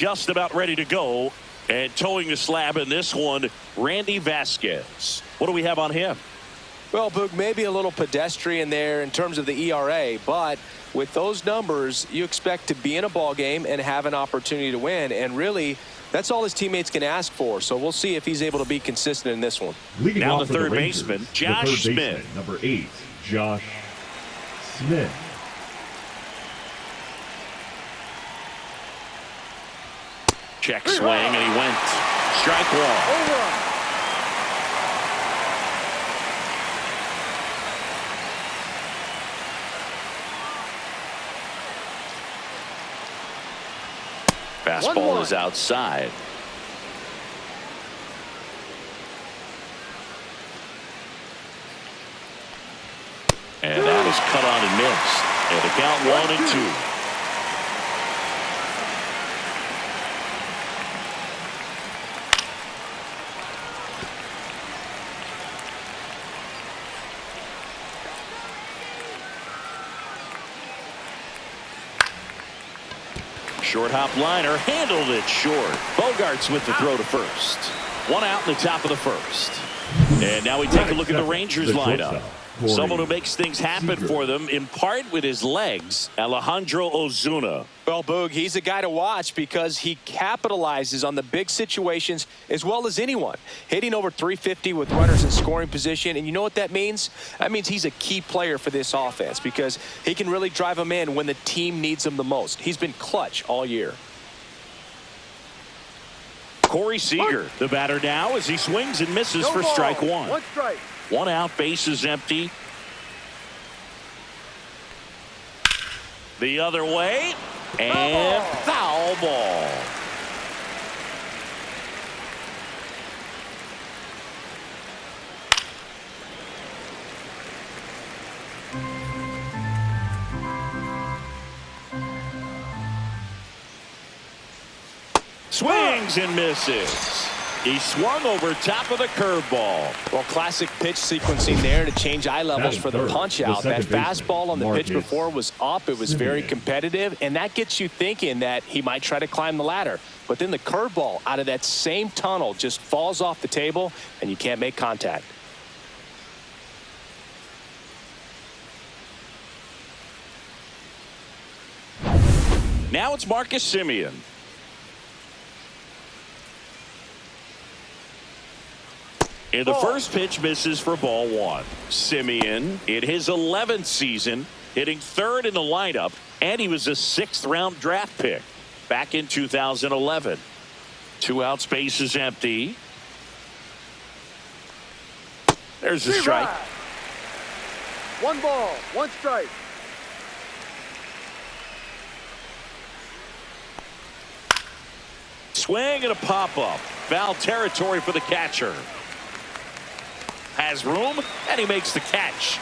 just about ready to go. And towing the slab in this one, Randy Vasquez. What do we have on him? Well, Boog, maybe a little pedestrian there in terms of the ERA, but with those numbers, you expect to be in a ball game and have an opportunity to win. And really, that's all his teammates can ask for. So we'll see if he's able to be consistent in this one. Leading now off the third Rangers, baseman, Josh Smith. Number 8, Josh Smith. Check swing, and he went. Strike one. Fastball is outside. And that is cut on and missed. And the count 1-2. Short hop liner, handled it short. Bogarts with the throw to first. One out in the top of the first. And now we take a look at the Rangers lineup. Someone who makes things happen for them, in part with his legs, Alejandro Ozuna. Well, Boog, he's a guy to watch because he capitalizes on the big situations as well as anyone. Hitting over 350 with runners in scoring position. And you know what that means? That means he's a key player for this offense because he can really drive them in when the team needs him the most. He's been clutch all year. Corey Seager, the batter now as he swings and misses for strike one. One strike. One out, base is empty. The other way, and foul ball. Swings and misses. He swung over top of the curveball. Well, classic pitch sequencing there to change eye levels for the punch out. That fastball on the pitch before was up. It was very competitive, and that gets you thinking that he might try to climb the ladder. But then the curveball out of that same tunnel just falls off the table, and you can't make contact. Now it's Marcus Semien. And the first pitch misses for ball one. Semien in his 11th season, hitting third in the lineup, and he was a 6th-round draft pick back in 2011. 2 outs, base is empty. There's a strike. 1 ball, 1 strike. Swing and a pop-up. Foul territory for the catcher. Has room, and he makes the catch.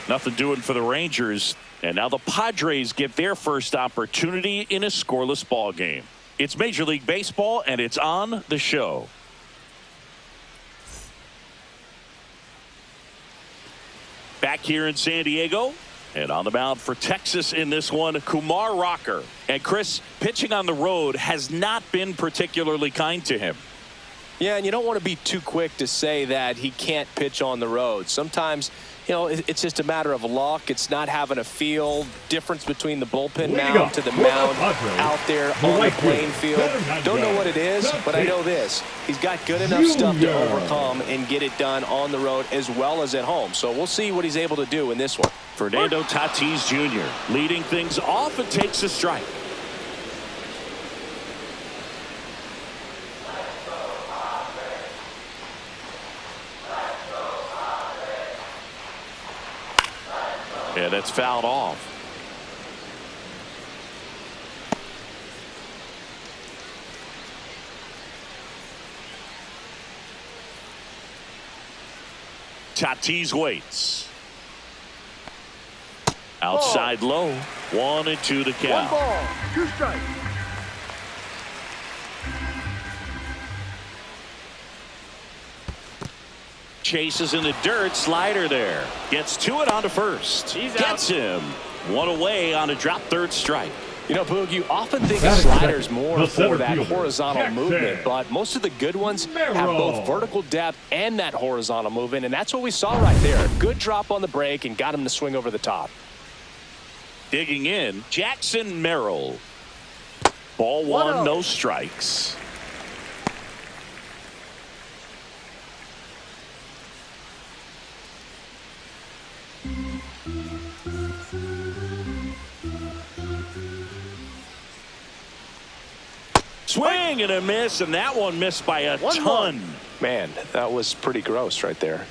Nothing doing for the Rangers. And now the Padres get their first opportunity in a scoreless ball game. It's Major League Baseball, and it's on the show. Back here in San Diego, and on the mound for Texas in this one, Kumar Rocker. And Chris, pitching on the road has not been particularly kind to him. Yeah, and you don't want to be too quick to say that he can't pitch on the road. Sometimes, you know, it's just a matter of luck. It's not having a feel difference between the bullpen mound to the mound out there on the playing field. Don't know what it is, but I know this. He's got good enough stuff to overcome and get it done on the road as well as at home. So we'll see what he's able to do in this one. Fernando Tatis Jr. leading things off and takes a strike. Yeah, that's fouled off. Tatis waits. Outside low. 1-2 the count. 1 ball, 2 strikes. Chases in the dirt. Slider there. Gets to it on to first. Gets him. 1 away on a drop third strike. You know, Boog, you often think of Batting sliders second, more the for center that fielder, horizontal Jackson movement, but most of the good ones have both vertical depth and that horizontal movement, and that's what we saw right there. Good drop on the break and got him to swing over the top. Digging in, Jackson Merrill. Ball 1, no strikes. Swing and a miss, and that one missed by a ton. Man, that was pretty gross right there.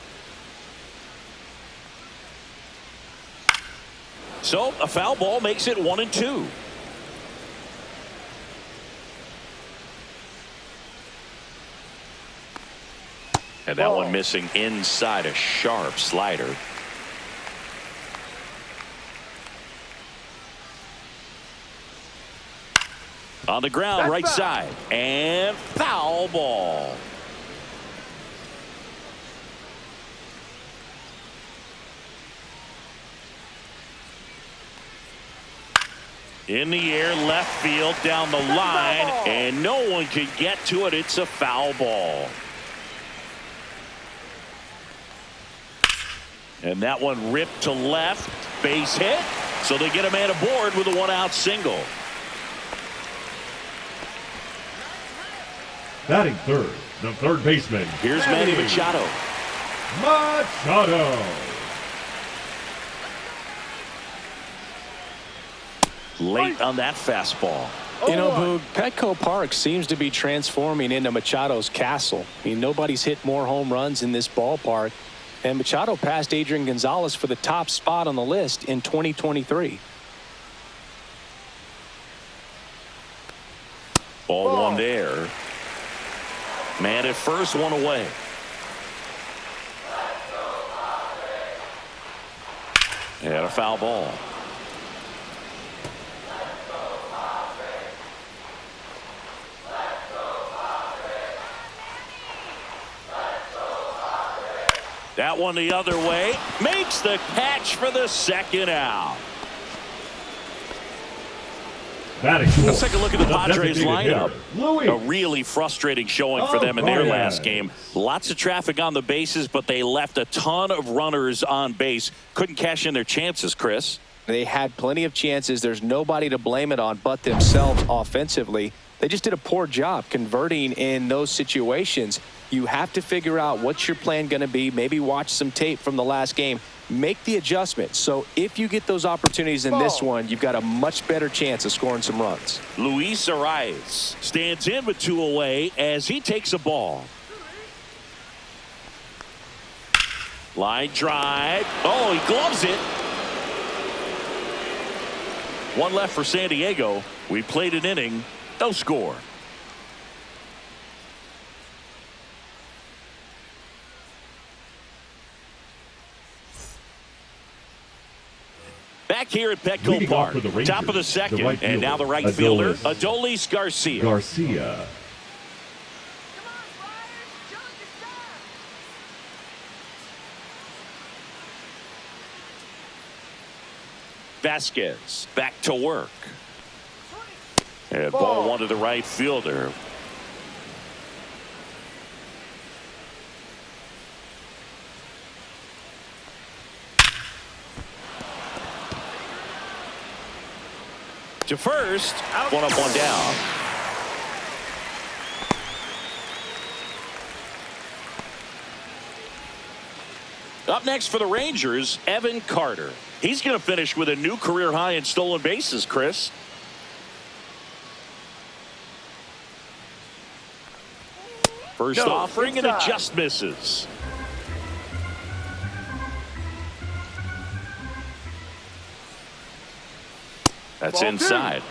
So a foul ball makes it 1-2. And that one missing inside, a sharp slider. On the ground, right side, and foul ball. In the air, left field, down the line, and no one can get to it. It's a foul ball. And that one ripped to left, base hit, so they get a man aboard with a 1-out single. Batting third, the third baseman. Here's Manny Machado. Late on that fastball. You know, Boog, Petco Park seems to be transforming into Machado's castle. I mean, nobody's hit more home runs in this ballpark. And Machado passed Adrian Gonzalez for the top spot on the list in 2023. Ball 1 there. Man at first, 1 away. And a foul ball. That one the other way. Makes the catch for the second out. Let's take a look at the Padres lineup. A really frustrating showing for them in their last game. Lots of traffic on the bases, but they left a ton of runners on base. Couldn't cash in their chances, Chris. They had plenty of chances. There's nobody to blame it on but themselves offensively. They just did a poor job converting in those situations. You have to figure out what's your plan going to be. Maybe watch some tape from the last game. Make the adjustment. So if you get those opportunities in this one, you've got a much better chance of scoring some runs. Luis Arias stands in with 2 away as he takes a ball. Line drive. Oh, he gloves it. 1 left for San Diego. We played an inning. No score. Back here at Petco Park, top of the second, and now the right fielder, Adolis Garcia. Vasquez back to work. And ball 1 to the right fielder. To first, 1 up, 1 down. Up next for the Rangers, Evan Carter. He's going to finish with a new career high in stolen bases, Chris. First offering, and it just misses. That's inside.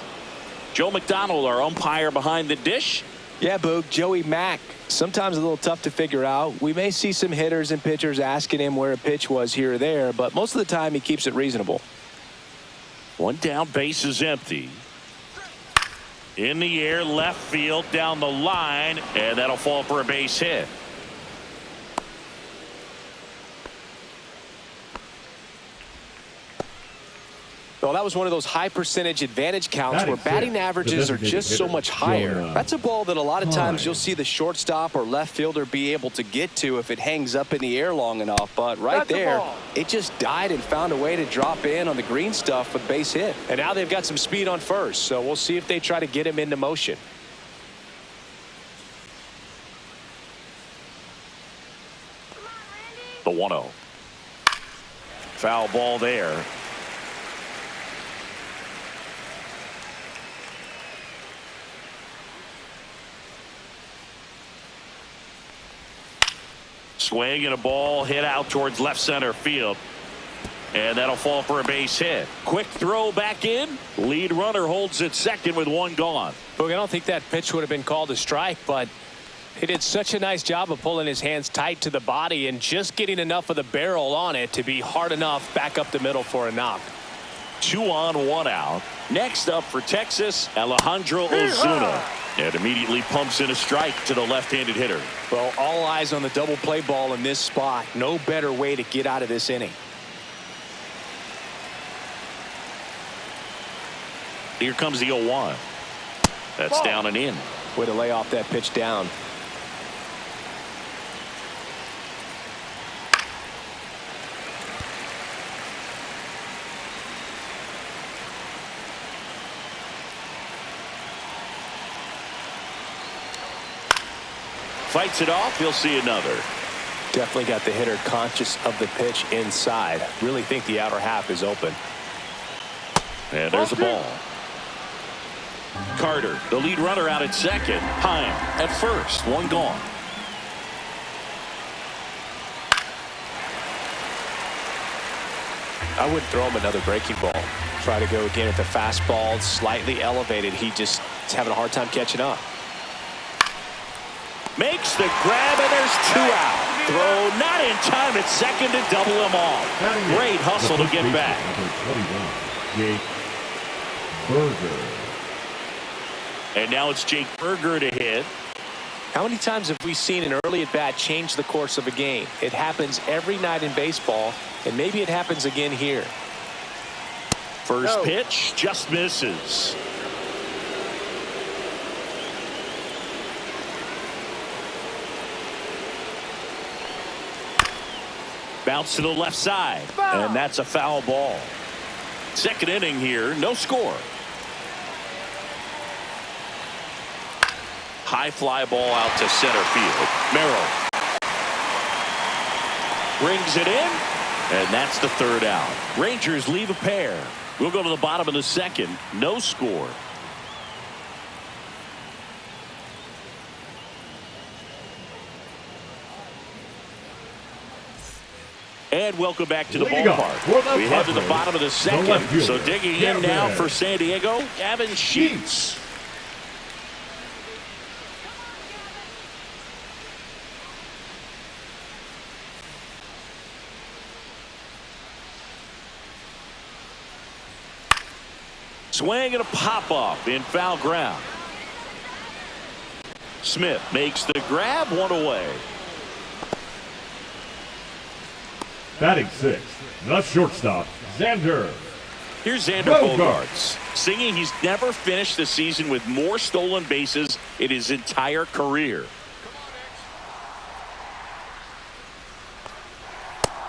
Joe McDonald, our umpire behind the dish. Yeah, Boog, Joey Mack. Sometimes a little tough to figure out. We may see some hitters and pitchers asking him where a pitch was here or there, but most of the time he keeps it reasonable. 1 down, base is empty. In the air, left field, down the line, and that'll fall for a base hit. Well, that was one of those high percentage advantage counts where batting averages are just so much higher. That's a ball that a lot of times you'll see the shortstop or left fielder be able to get to if it hangs up in the air long enough. But right there, it just died and found a way to drop in on the green stuff with base hit. And now they've got some speed on first, so we'll see if they try to get him into motion. The 1-0. Foul ball there. Swing and a ball hit out towards left center field. And that'll fall for a base hit. Quick throw back in. Lead runner holds at second with one gone. Look, I don't think that pitch would have been called a strike, but he did such a nice job of pulling his hands tight to the body and just getting enough of the barrel on it to be hard enough back up the middle for a knock. 2 on, 1 out. Next up for Texas, Alejandro Ozuna. And immediately pumps in a strike to the left-handed hitter. Well, all eyes on the double play ball in this spot. No better way to get out of this inning. Here comes the 0-1. That's down and in. Way to lay off that pitch down. Fights it off. He'll see another. Definitely got the hitter conscious of the pitch inside. Really think the outer half is open. And there's a ball. Carter, the lead runner, out at second. Heim at first. One gone. I wouldn't throw him another breaking ball. Try to go again at the fastball, slightly elevated. He just is having a hard time catching up. Makes the grab, and there's 2 out. Throw not in time at second to double him off. Great hustle to get back. Jake Berger. And now it's Jake Berger to hit. How many times have we seen an early at bat change the course of a game? It happens every night in baseball, and maybe it happens again here. First pitch just misses. Bounce to the left side, and that's a foul ball. Second inning here, no score. High fly ball out to center field. Merrill brings it in, and that's the 3rd out. Rangers leave a pair. We'll go to the bottom of the second. No score. And welcome back to the ballpark. We head to the bottom of the second. So digging in now for San Diego, Gavin Sheets. Swing and a pop-off in foul ground. Smith makes the grab, 1 away. Batting 6th, the shortstop, Xander. Here's Xander Bogaerts, singing he's never finished the season with more stolen bases in his entire career.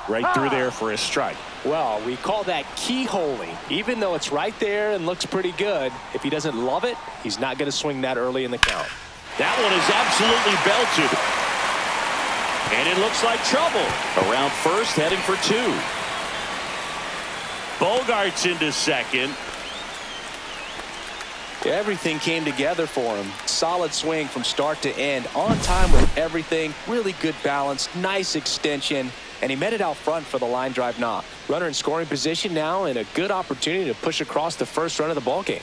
Right through there for a strike. Well, we call that keyholing. Even though it's right there and looks pretty good, if he doesn't love it, he's not going to swing that early in the count. That one is absolutely belted. And it looks like trouble. Around first, heading for 2. Bogaerts into second. Everything came together for him. Solid swing from start to end. On time with everything. Really good balance. Nice extension. And he met it out front for the line drive knock. Runner in scoring position now, and a good opportunity to push across the first run of the ball game.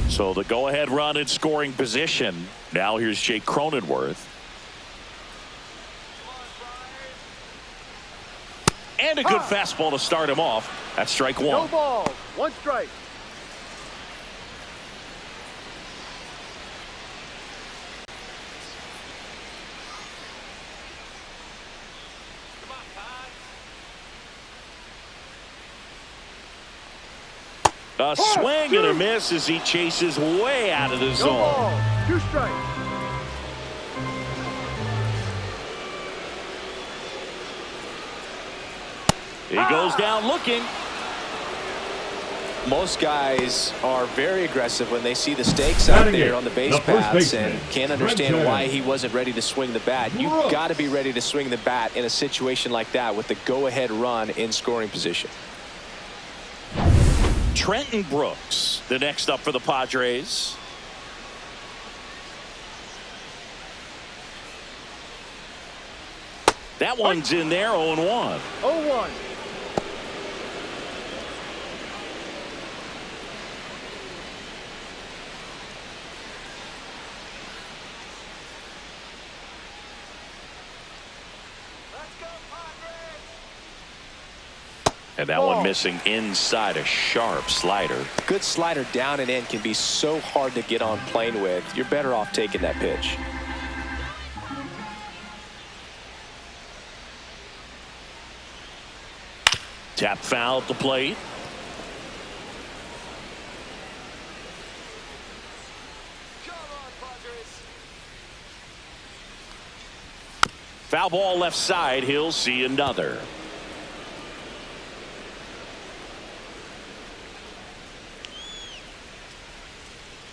So the go-ahead run in scoring position. Now here's Jake Cronenworth. And a good fastball to start him off. That's strike one. No balls. One strike. A swing and a miss as he chases way out of the No zone. balls. Two strikes. He goes down looking. Most guys are very aggressive when they see the stakes out there on the base paths and can't understand why he wasn't ready to swing the bat. You've got to be ready to swing the bat in a situation like that with the go-ahead run in scoring position. Trenton Brooks, the next up for the Padres. That one's in there, 0-1. 0-1. And that one missing inside, a sharp slider. Good slider down and in can be so hard to get on plane with. You're better off taking that pitch. Tap foul at the plate. Foul ball left side. He'll see another.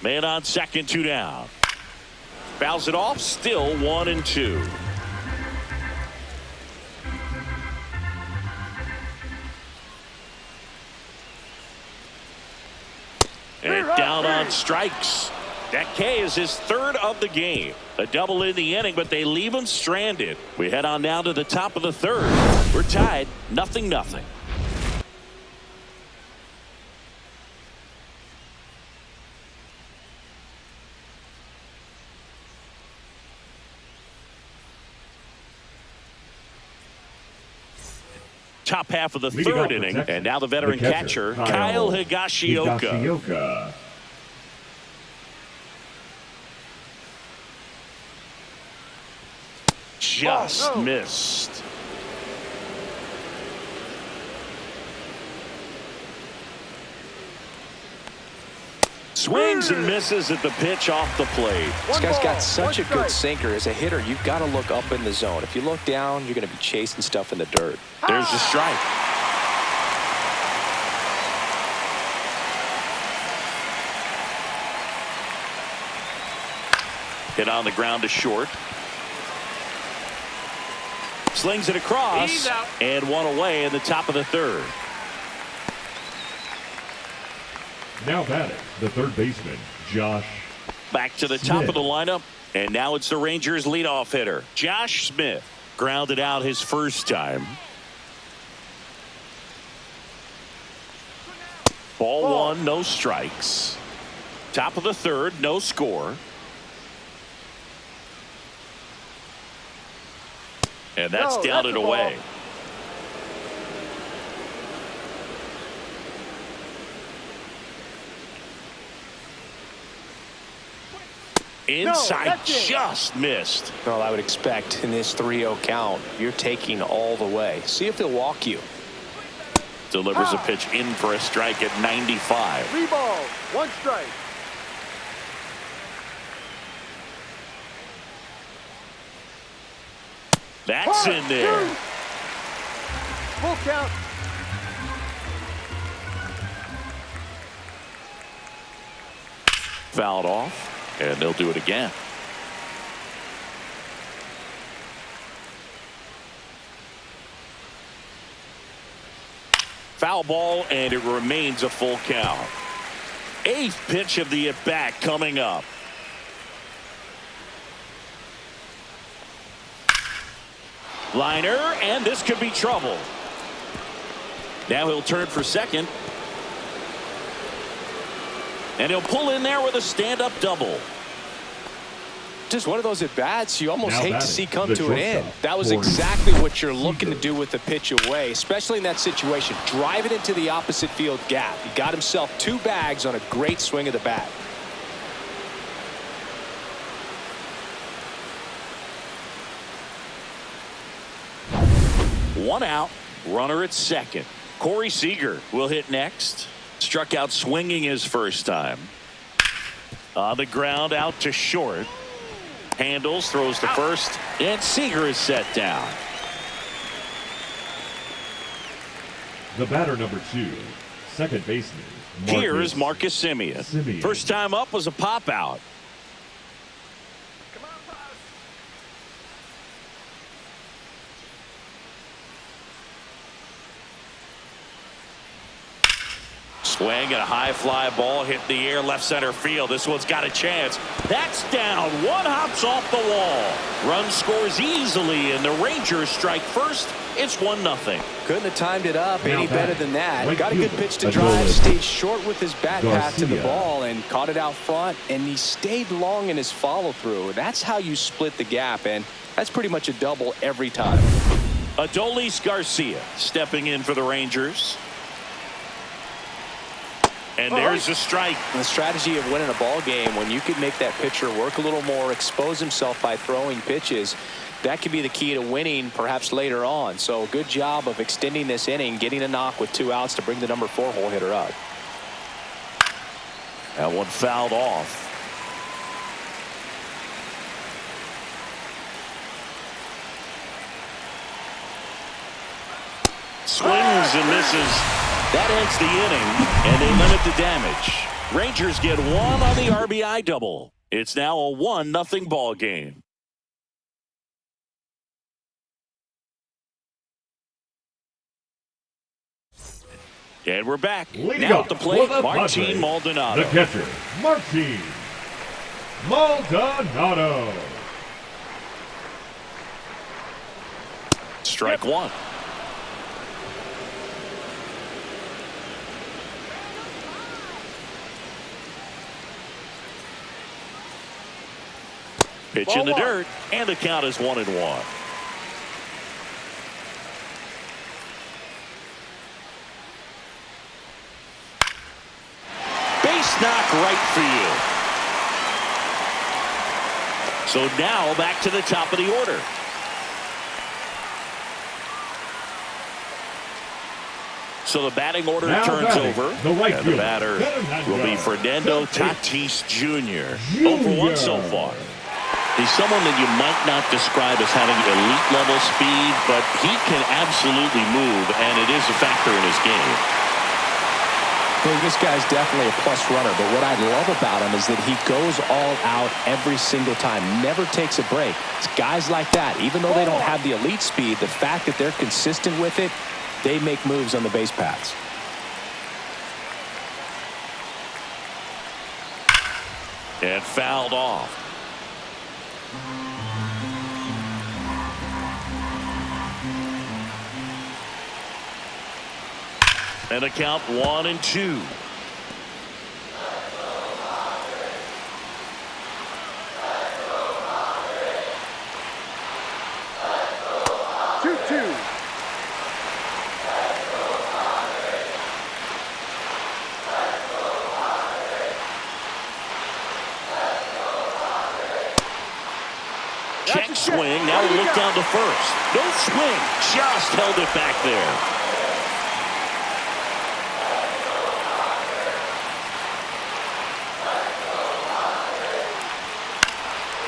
Man on second, 2 down. Fouls it off, still 1-2. And down on strikes. That K is his third of the game. A double in the inning, but they leave him stranded. We head on down to the top of the third. We're tied, 0-0. Top half of the third inning, and now the veteran catcher, Kyle Higashioka. Just missed. Swings and misses at the pitch off the plate. This guy's got such a good sinker. As a hitter, you've got to look up in the zone. If you look down, you're going to be chasing stuff in the dirt. There's the strike. Hit on the ground to short. Slings it across and one away in the top of the third. Now batting, the third baseman, Josh. Back to the top of the lineup, and now it's the Rangers leadoff hitter, Josh Smith. Grounded out his first time. Ball one, no strikes. Top of the third, no score. And that's down and away. Inside, just missed. Well, I would expect in this 3-0 count, you're taking all the way. See if he'll walk you. Delivers a pitch in for a strike at 95. 3 balls, 1 strike. That's in there. Full count. Fouled off, and they'll do it again. Foul ball, and it remains a full count. 8th pitch of the at-bat coming up. Liner, and this could be trouble. Now he'll turn for second. And he'll pull in there with a stand-up double. Just one of those at-bats you almost Now hate to batting, see come the to an end. shortstop, That was for exactly what you're looking to Seager. do with the pitch away, especially in that situation. Drive it into the opposite field gap. He got himself 2 bags on a great swing of the bat. One out, runner at second. Corey Seager will hit next. Struck out swinging his first time. On the ground, out to short. Handles, throws to first, and Seager is set down. The batter number 2, second baseman. Here is Marcus Semien. First time up was a pop out. Swing and a high fly ball hit the air left center field. This one's got a chance. That's down. One hops off the wall. Run scores easily, and the Rangers strike first. It's 1-0. Couldn't have timed it up Now any better than that. right Got a good fielder, pitch to Adolis drive, stayed short with his bat path to the Garcia. ball and caught it out front, and he stayed long in his follow-through. That's how you split the gap, and that's pretty much a double every time. Adolis Garcia stepping in for the Rangers. And there's a strike. The strategy of winning a ball game, when you can make that pitcher work a little more, expose himself by throwing pitches, that could be the key to winning perhaps later on. So good job of extending this inning, getting a knock with 2 outs to bring the number 4 hole hitter up. That one fouled off. Swings and misses. That ends the inning, and they limit the damage. Rangers get 1 on the RBI double. It's now a 1-0 ball game. And we're back. Leading Now up at the for plate, the Martin Padres, Maldonado. The catcher, Martin Maldonado. Strike 1. Pitch in the dirt, and the count is 1-1. Base knock right field. So now back to the top of the order. So the batting order Now turns batting, over. the right And the fielder, batter will be Fernando Tatis Jr. 0 for 1 so far. He's someone that you might not describe as having elite level speed, but he can absolutely move, and it is a factor in his game. Well, this guy's definitely a plus runner, but what I love about him is that he goes all out every single time, never takes a break. It's guys like that, even though they don't have the elite speed, the fact that they're consistent with it, they make moves on the base paths. And fouled off. And a count 1-2. Check swing. Now we look down to first. No swing. Just held it back there.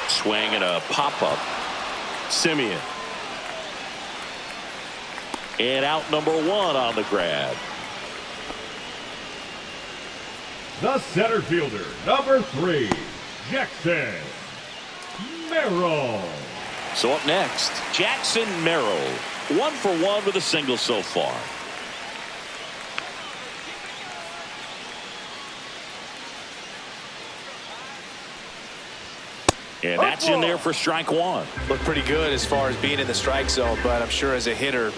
Swing and a pop-up. Semien. And out number 1 on the grab. The center fielder, number 3, Jackson Merrill. So up next, Jackson Merrill. 1 for 1 with a single so far. And that's in there for strike 1. Looked pretty good as far as being in the strike zone, but I'm sure as a hitter,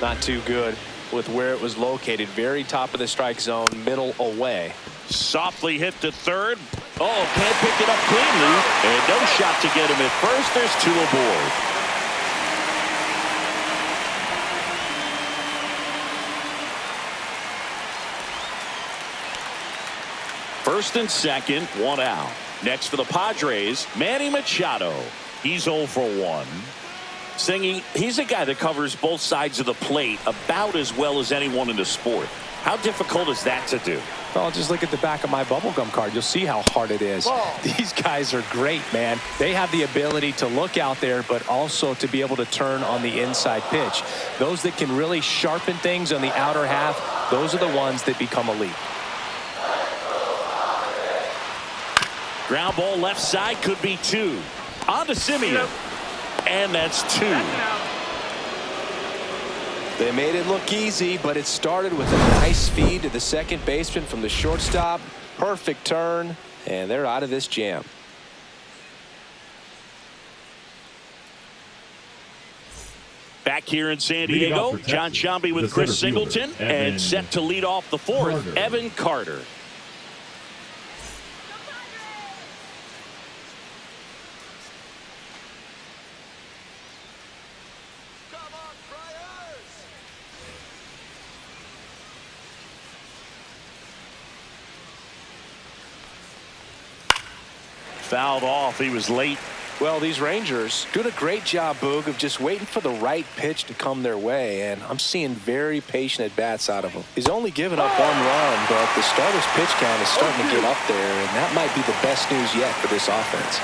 not too good with where it was located. Very top of the strike zone, middle away. Softly hit to third. Oh, can't pick it up cleanly. And no shot to get him at first. There's 2 aboard. First and second, 1 out. Next for the Padres, Manny Machado. He's 0 for 1. Singing, he's a guy that covers both sides of the plate about as well as anyone in the sport. How difficult is that to do? Well, just look at the back of my bubblegum card. You'll see how hard it is. Ball. These guys are great, man. They have the ability to look out there, but also to be able to turn on the inside pitch. Those that can really sharpen things on the outer half, those are the ones that become elite. Ground ball left side, could be 2. On to Simeon. And that's 2. They made it look easy, but it started with a nice feed to the second baseman from the shortstop. Perfect turn, and they're out of this jam. Back here in San Diego, John Shambi with Chris Singleton, and set to lead off the 4th, Evan Carter. Fouled off. He was late. Well, these Rangers doing a great job, Boog, of just waiting for the right pitch to come their way, and I'm seeing very patient at-bats out of him. He's only given up 1 run, but the starter's pitch count is starting to get up there, and that might be the best news yet for this offense.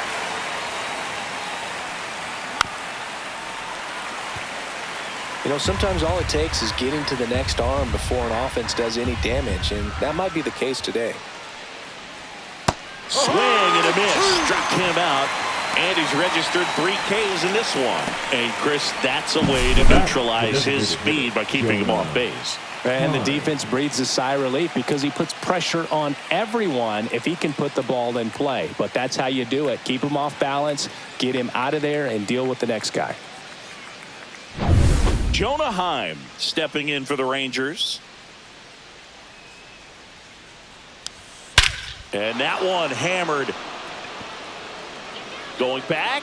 You know, sometimes all it takes is getting to the next arm before an offense does any damage, and that might be the case today. Swing and a miss. Struck him out. And he's registered 3 Ks in this one. And, Chris, that's a way to neutralize his speed by keeping him off base. And the defense breathes a sigh of relief because he puts pressure on everyone if he can put the ball in play. But that's how you do it. Keep him off balance, get him out of there, and deal with the next guy. Jonah Heim stepping in for the Rangers. And that one hammered. Going back.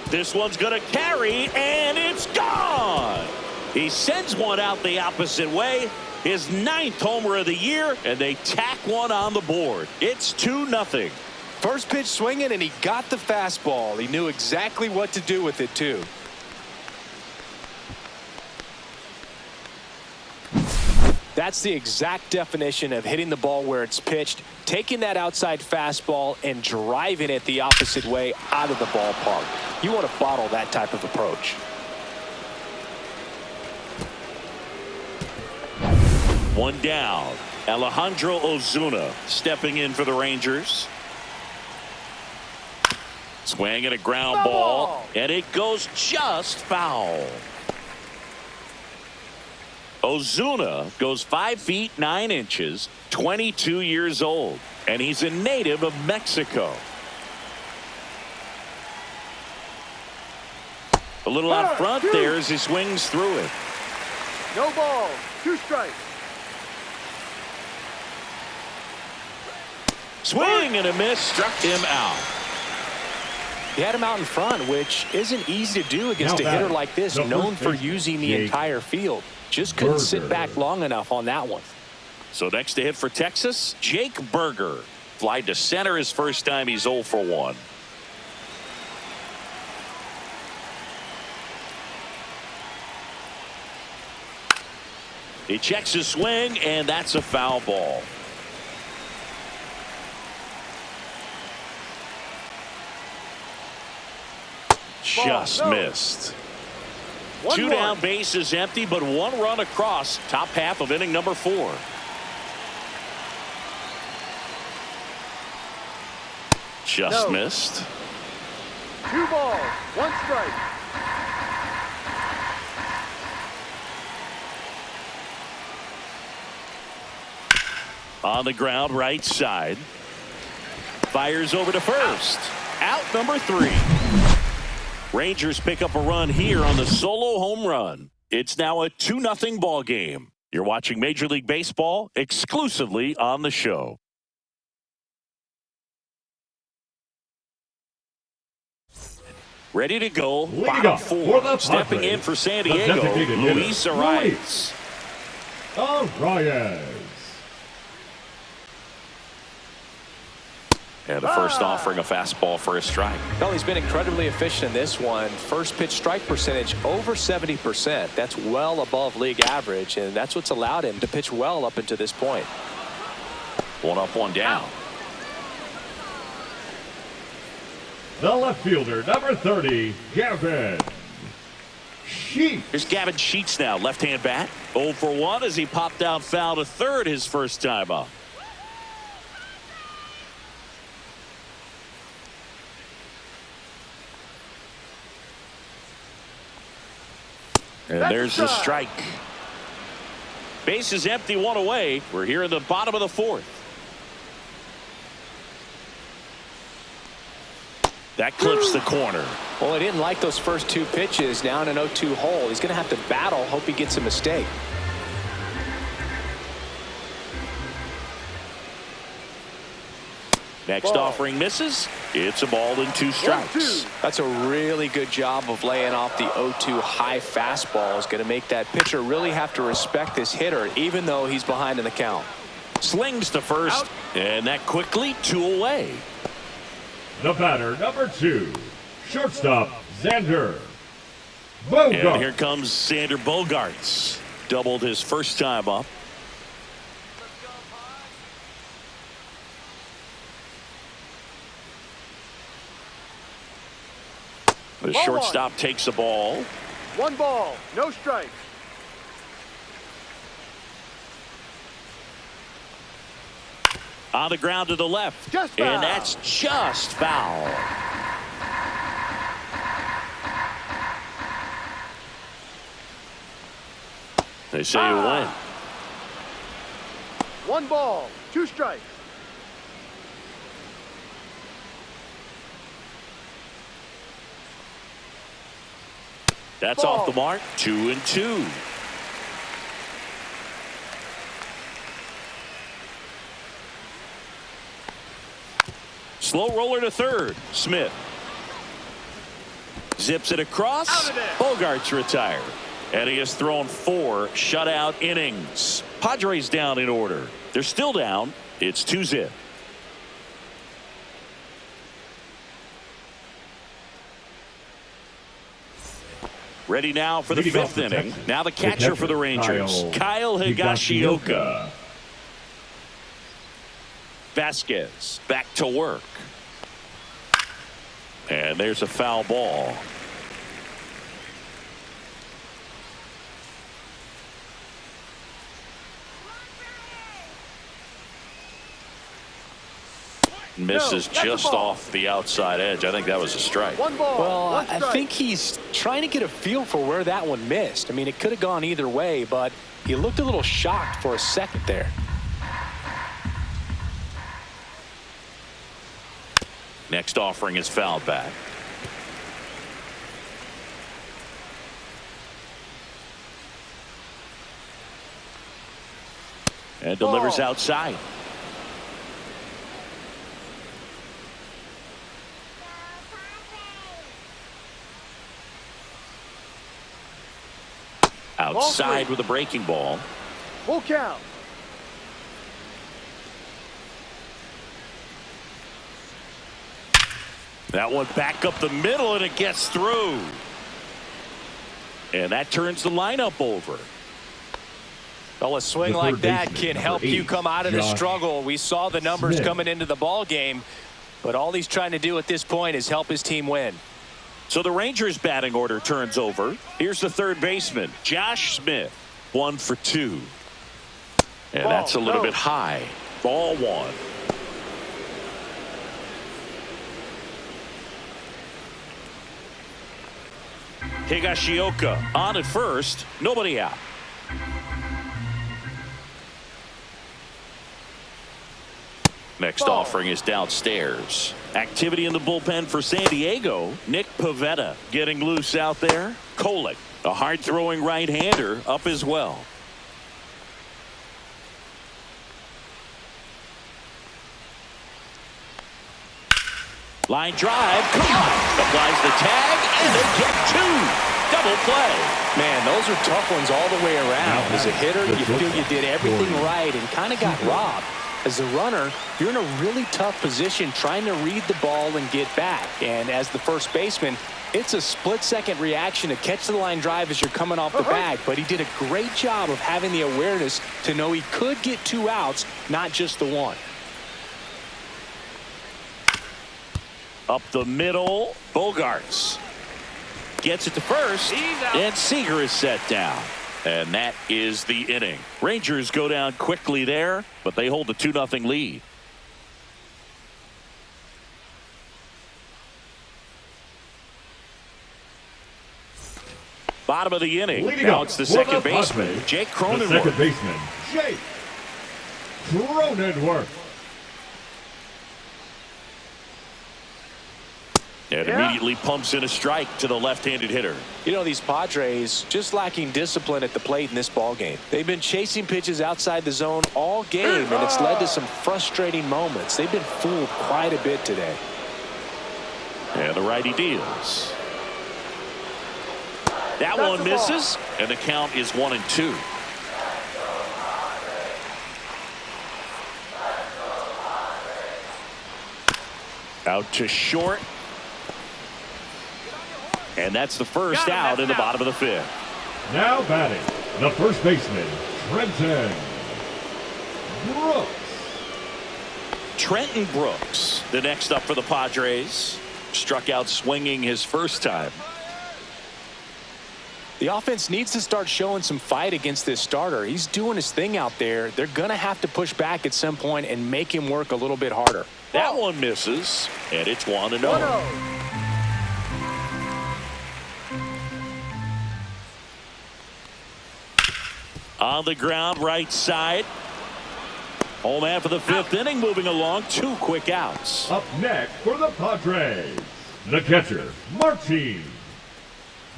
This one's going to carry, and it's gone. He sends one out the opposite way. His 9th homer of the year, and they tack one on the board. It's 2-0. First pitch swinging, and he got the fastball. He knew exactly what to do with it, too. That's the exact definition of hitting the ball where it's pitched, taking that outside fastball and driving it the opposite way out of the ballpark. You want to bottle that type of approach. One down. Alejandro Ozuna stepping in for the Rangers. Swing and a ground ball, and it goes just foul. Ozuna goes 5 feet 9 inches, 22 years old, and he's a native of Mexico. A little out front there as he swings through it. No ball. 2 strikes. Swing and a miss, struck him out. He had him out in front, which isn't easy to do against a hitter like this, known for using the entire field. Just couldn't sit back long enough on that one. So next to hit for Texas, Jake Berger. Fly to center his first time. He's 0 for 1. He checks his swing, and that's a foul ball. Just missed. 2 down, bases empty, but 1 run across. Top half of inning number 4. Just missed. 2 balls. 1 strike. On the ground, right side. Fires over to first. Out number 3. Rangers pick up a run here on the solo home run. It's now a 2-0 ball game. You're watching Major League Baseball exclusively on the show. Ready to go. Leading Bottom up for four. the Stepping Padres, in for San the Diego, designated hitter, Luis Arias. Arias. And the first offering a fastball for a strike. Well, he's been incredibly efficient in this one. First pitch strike percentage over 70%. That's well above league average, and that's what's allowed him to pitch well up until this point. One up, one down. The left fielder, number 30, Gavin Sheets. Here's Gavin Sheets now, left-hand bat. 0 for 1 as he popped out foul to third his first time up. And there's the strike. Base is empty, one away. We're here in the bottom of the fourth. That clips the corner. Well, he didn't like those first two pitches. Now in an 0-2 hole, he's going to have to battle. Hope he gets a mistake. Next offering misses. It's a ball and 2 strikes. That's a really good job of laying off the 0-2 high fastball. Is going to make that pitcher really have to respect this hitter, even though he's behind in the count. Slings to first, and that quickly 2 away. The batter, number 2, shortstop, Xander Bogaerts. And here comes Xander Bogaerts. Doubled his first time up. The shortstop takes the ball. 1 ball, no strike. On the ground to the left. Just foul. And that's just foul. They say you win. 1 ball, 2 strikes. That's off the mark. 2-2. Slow roller to third. Smith zips it across. Bogaerts retired. And he has thrown 4 shutout innings. Padres down in order. They're still down. It's 2-0. Ready now for the 5th inning. Now the catcher for the Rangers, Kyle Higashioka. Vasquez back to work. And there's a foul ball. Misses just off the outside edge. I think that was a strike. 1 ball. Well, 1 I strike. think he's trying to get a feel for where that one missed. I mean, it could have gone either way, but he looked a little shocked for a second there. Next offering is fouled back. And delivers outside. Outside with a breaking ball. Full count. That one back up the middle, and it gets through. And that turns the lineup over. Well, a swing like that can help you come out of the struggle. We saw the numbers coming into the ball game, but all he's trying to do at this point is help his team win. So the Rangers batting order turns over. Here's the third baseman, Josh Smith. 1 for 2. And that's a little bit high. Ball 1. Higashioka on at first. Nobody out. Next offering is downstairs. Activity in the bullpen for San Diego. Nick Pivetta getting loose out there. Kolek, a hard-throwing right-hander, up as well. Line drive, caught. Applies the tag, and they get two. Double play. Man, those are tough ones all the way around. As a hitter, you feel you did everything right and kind of got robbed. As a runner, you're in a really tough position trying to read the ball and get back. And as the first baseman, it's a split-second reaction to catch the line drive as you're coming off the bag. But he did a great job of having the awareness to know he could get 2 outs, not just the 1. Up the middle, Bogarts gets it to first, and Seager is set down. And that is the inning. Rangers go down quickly there, but they hold the 2-0 lead. Bottom of the inning. Leading Now up it's the for second the baseman, Padres, Jake the Cronenworth. second baseman, Jake Cronenworth. And immediately pumps in a strike to the left-handed hitter. You know, these Padres just lacking discipline at the plate in this ball game. They've been chasing pitches outside the zone all game, and it's led to some frustrating moments. They've been fooled quite a bit today. And the righty deals. That one misses, and the count is 1-2. Out to short. And that's the first out in the bottom of the 5th. Now batting, the first baseman, Trenton Brooks. Trenton Brooks, the next up for the Padres. Struck out swinging his first time. The offense needs to start showing some fight against this starter. He's doing his thing out there. They're going to have to push back at some point and make him work a little bit harder. That one misses, and it's 1-0. On the ground, right side. Home half of the 5th inning, moving along, 2 quick outs. Up next for the Padres, the catcher, Martin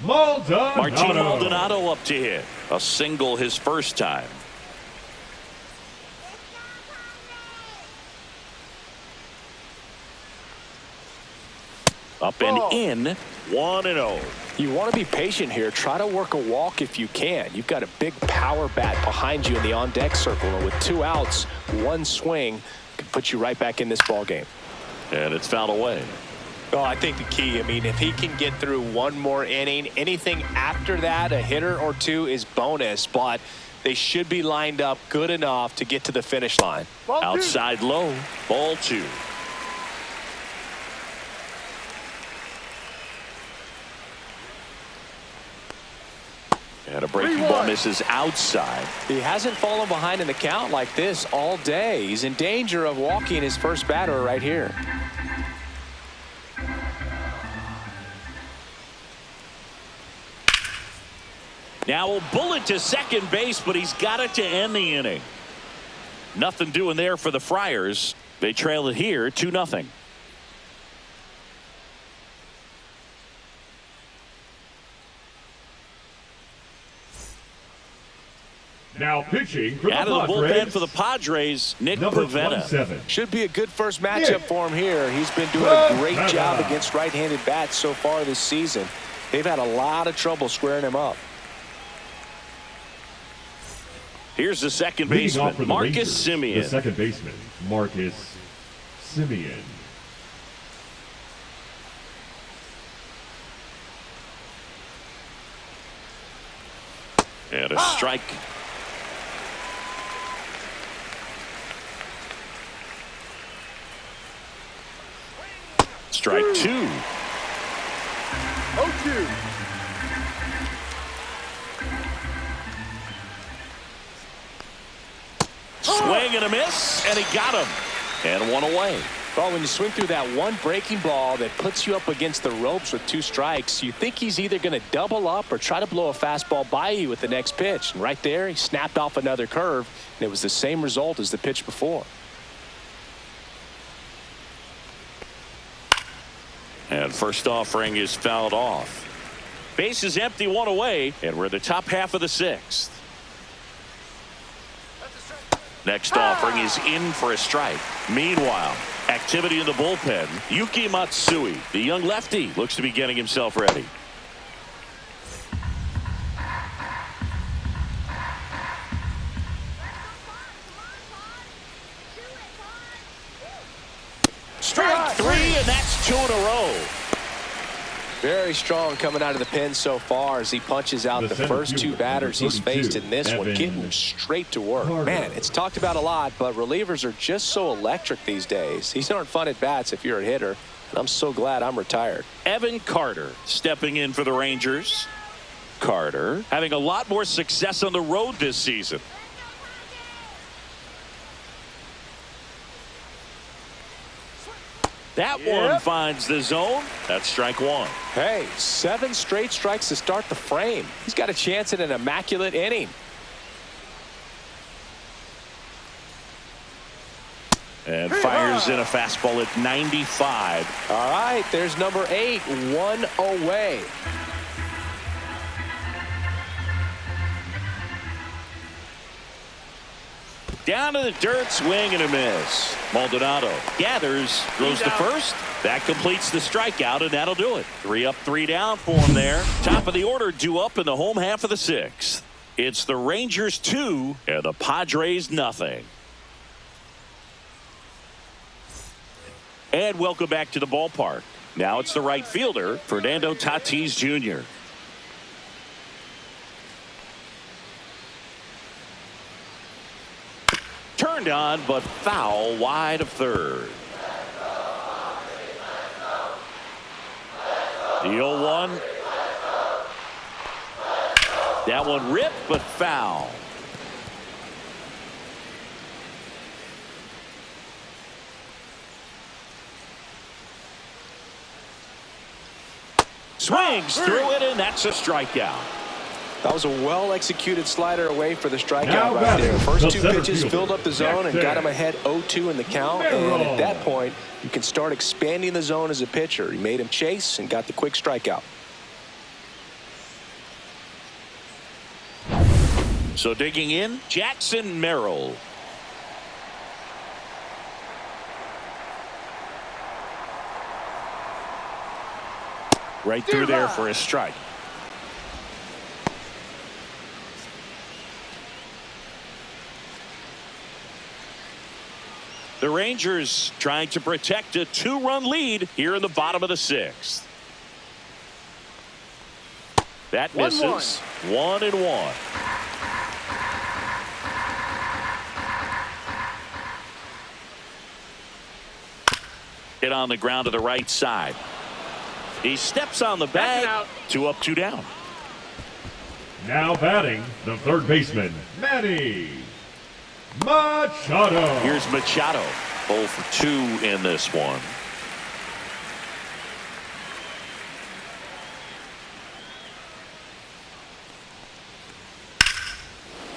Maldonado. Martin Maldonado up to hit. A single his first time. Up and in, 1-0. You want to be patient here. Try to work a walk if you can. You've got a big power bat behind you in the on-deck circle. And with 2 outs, 1 swing could put you right back in this ball game. And it's fouled away. Well, I think the key, I mean, if he can get through 1 more inning, anything after that, a hitter or 2 is bonus. But they should be lined up good enough to get to the finish line. Outside low, ball 2. And a breaking ball misses outside. He hasn't fallen behind in the count like this all day. He's in danger of walking his first batter right here. Now a bullet to second base, but he's got it to end the inning. Nothing doing there for the Friars. They trail it here 2-0. Now pitching for the Out of the Padres, bullpen for the Padres, Nick number Pivetta. 27. Should be a good first matchup for him here. He's been doing a great job against right-handed bats so far this season. They've had a lot of trouble squaring him up. Here's the second Leading off baseman, for the Marcus Rangers, Semien. the second baseman, Marcus Semien. And a strike. Strike 2. 0-2. Swing and a miss, and he got him. And 1 away. Well, when you swing through that one breaking ball that puts you up against the ropes with 2 strikes, you think he's either going to double up or try to blow a fastball by you with the next pitch. And right there, he snapped off another curve, and it was the same result as the pitch before. And first offering is fouled off. Base is empty, 1 away, and we're in the top half of the 6th. Next offering is in for a strike. Meanwhile, at activity in the bullpen. Yuki Matsui, the young lefty, looks to be getting himself ready. Strike three, and that's 2 in a row. Very strong coming out of the pen so far as he punches out the first 2 batters he's faced in this one, getting straight to work. Man, it's talked about a lot, but relievers are just so electric these days. These aren't fun at bats if you're a hitter, and I'm so glad I'm retired. Evan Carter stepping in for the Rangers. Carter having a lot more success on the road this season. That one finds the zone. That's strike 1. Hey, 7 straight strikes to start the frame. He's got a chance at an immaculate inning. And fires in a fastball at 95. All right, there's number 8, 1 away. Down to the dirt, swing and a miss. Maldonado gathers, throws to first. That completes the strikeout, and that'll do it. 3 up, 3 down for him there. Top of the order due up in the home half of the 6th. It's the Rangers 2 and the Padres nothing. And welcome back to the ballpark. Now it's the right fielder, Fernando Tatis Jr. Turned on, but foul wide of third. The 0-1. That one ripped, but foul. Swings through it, and that's a strikeout. That was a well-executed slider away for the strikeout right there. First 2 pitches filled up the zone and got him ahead 0-2 in the count. And at that point, you can start expanding the zone as a pitcher. He made him chase and got the quick strikeout. So digging in, Jackson Merrill. Right through there for a strike. The Rangers trying to protect a 2-run lead here in the bottom of the 6th. That misses. 1-1. Hit on the ground to the right side. He steps on the bag. 2 up, 2 down. Now batting, the third baseman, Manny Machado. Here's Machado. 0 for 2 in this one.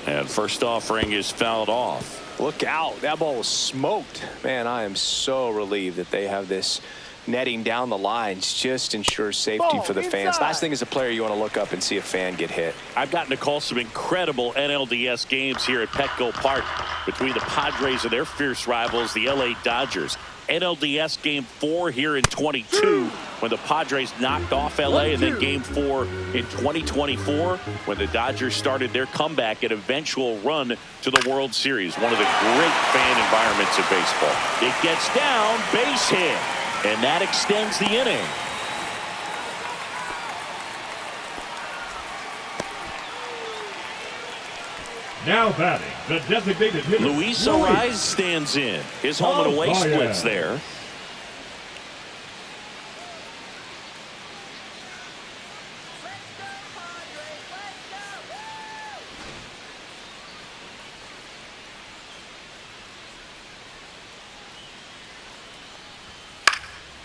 And first offering is fouled off. Look out. That ball was smoked. Man, I am so relieved that they have this netting down the lines. Just ensures safety for the fans. Last thing as a player, you want to look up and see a fan get hit. I've gotten to call some incredible NLDS games here at Petco Park between the Padres and their fierce rivals, the LA Dodgers. NLDS Game 4 here in 22 when the Padres knocked off LA, and then Game 4 in 2024 when the Dodgers started their comeback and eventual run to the World Series. One of the great fan environments of baseball. It gets down, base hit, and that extends the inning. Now batting, the designated hitter, Luis Arraez stands in. His home and away splits there.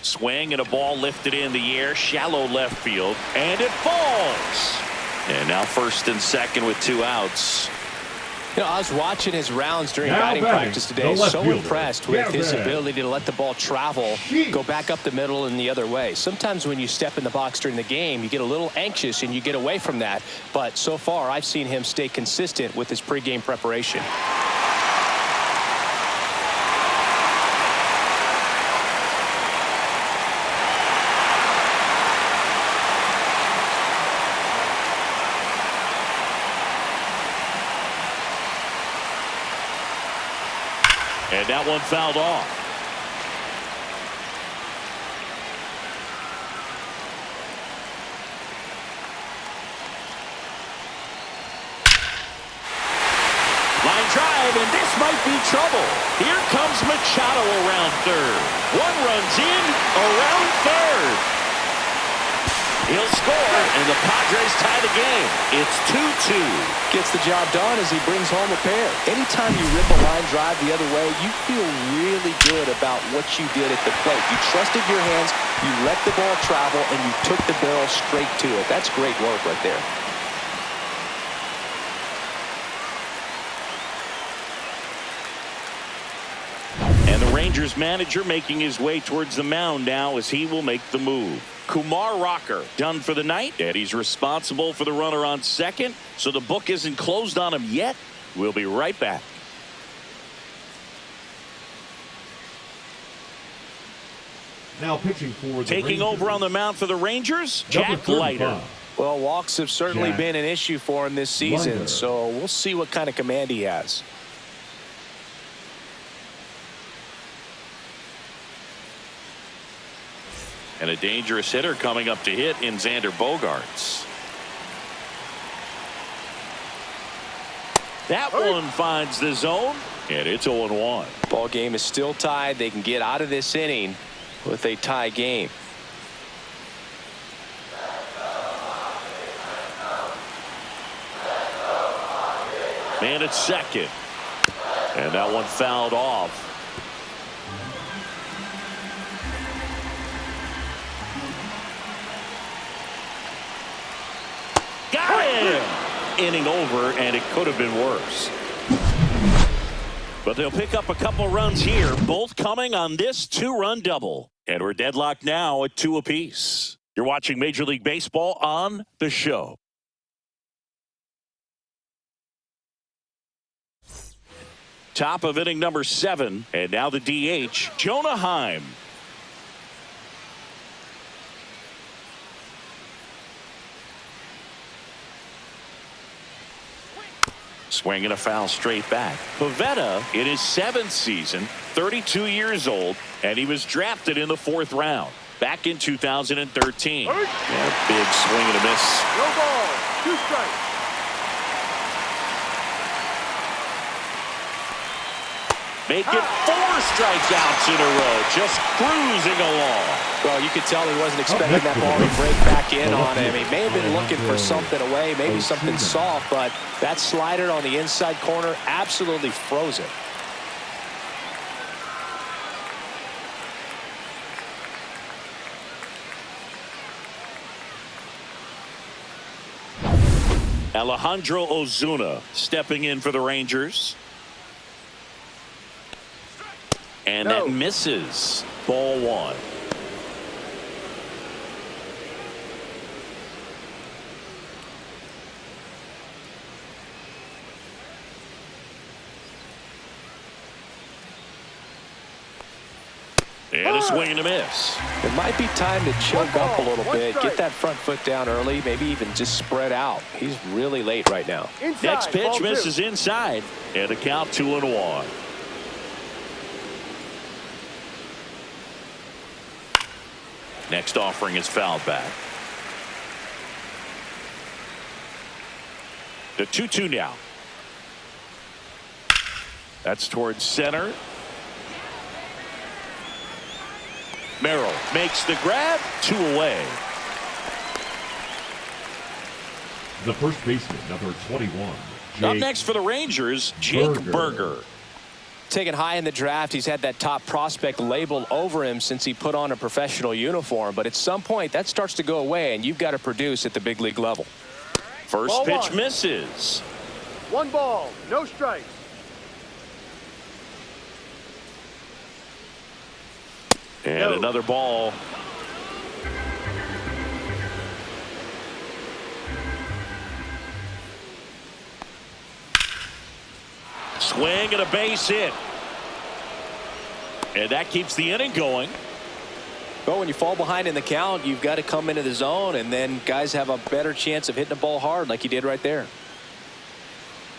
Swing and a ball lifted in the air, shallow left field, and it falls. And now first and second with 2 outs. You know, I was watching his rounds during batting practice today. So impressed with his ability to let the ball travel, go back up the middle and the other way. Sometimes when you step in the box during the game, you get a little anxious and you get away from that. But so far, I've seen him stay consistent with his pregame preparation. that one fouled off. Line drive, and this might be trouble. Here comes Machado around third. One runs in, around third. He'll score, and the Padres tie the game. It's 2-2. Gets the job done as he brings home a pair. Anytime you rip a line drive the other way, you feel really good about what you did at the plate. You trusted your hands, you let the ball travel, and you took the barrel straight to it. That's great work right there. And the Rangers manager making his way towards the mound now as he will make the move. Kumar Rocker done for the night, and he's responsible for the runner on second, so the book isn't closed on him yet. We'll be right back. Now pitching for the Taking Rangers. over on the mound for the Rangers, Number Jack 35. Leiter. Well, walks have certainly Jack been an issue for him this season, Leiter. so we'll see what kind of command he has. And a dangerous hitter coming up to hit in Xander Bogaerts. That one finds the zone, and it's 0-1. Ball game is still tied. They can get out of this inning with a tie game. Man at second. And that one fouled off. Got him! Inning over, and it could have been worse. But they'll pick up a couple runs here, both coming on this two-run double. And we're deadlocked now at 2 apiece. You're watching Major League Baseball on The Show. Top of inning number 7, and now the DH, Jonah Heim. Swinging a foul straight back. Pivetta in his 7th season, 32 years old, and he was drafted in the 4th round back in 2013. Yeah, big swing and a miss. No ball. 2 strikes. Making 4 strikeouts in a row, just cruising along. Well, you could tell he wasn't expecting that ball to break back in on him. He may have been looking for something away, maybe something soft, but that slider on the inside corner absolutely froze it. Alejandro Ozuna stepping in for the Rangers. And No. that misses. Ball 1. And a swing and a miss. It might be time to choke One up a ball, little one bit, strike. get that front foot down early, maybe even just spread out. He's really late right now. Inside. Next Ball pitch 2. misses inside. And the count 2-1. Next offering is fouled back. The 2-2 now. That's towards center. Merrill makes the grab. 2 away. The first baseman, number 21. Up Jake next for the Rangers, Jake Burger. Burger. Taken high in the draft, he's had that top prospect label over him since he put on a professional uniform. But at some point, that starts to go away, and you've got to produce at the big league level. First Ball pitch 1. misses. 1 ball. No strikes. And No. another ball. Swing and a base hit. And that keeps the inning going. But when you fall behind in the count, you've got to come into the zone, and then guys have a better chance of hitting the ball hard like he did right there.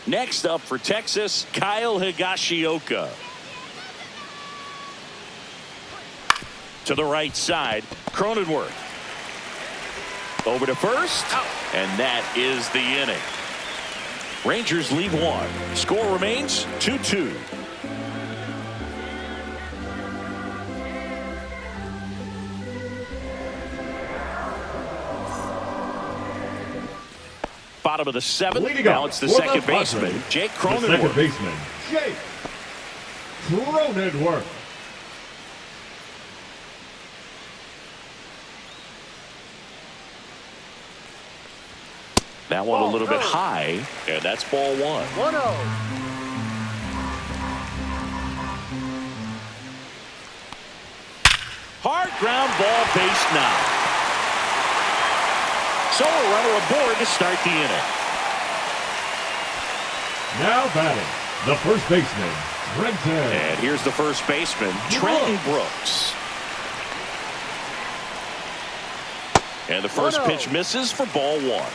Next up for Texas, Kyle Higashioka. To the right side, Cronenworth. Over to first, and that is the inning. Rangers leave one. Score remains 2-2. Bottom of the seventh. Now it's the second baseman, Jake Cronenworth. Second baseman, Jake Cronenworth. That one a little bit high, and that's ball one. 1-0. Hard ground ball, base now. So a runner aboard to start the inning. Now batting, the first baseman, Trenton. And here's the first baseman, Trenton Brooks. And the first pitch misses for ball one.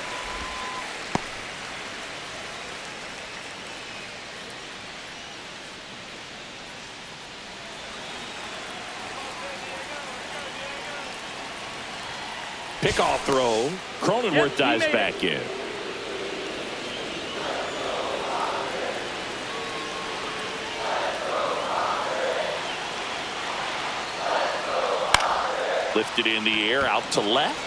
Pickoff throw. Cronenworth dives back in. Lifted in the air out to left.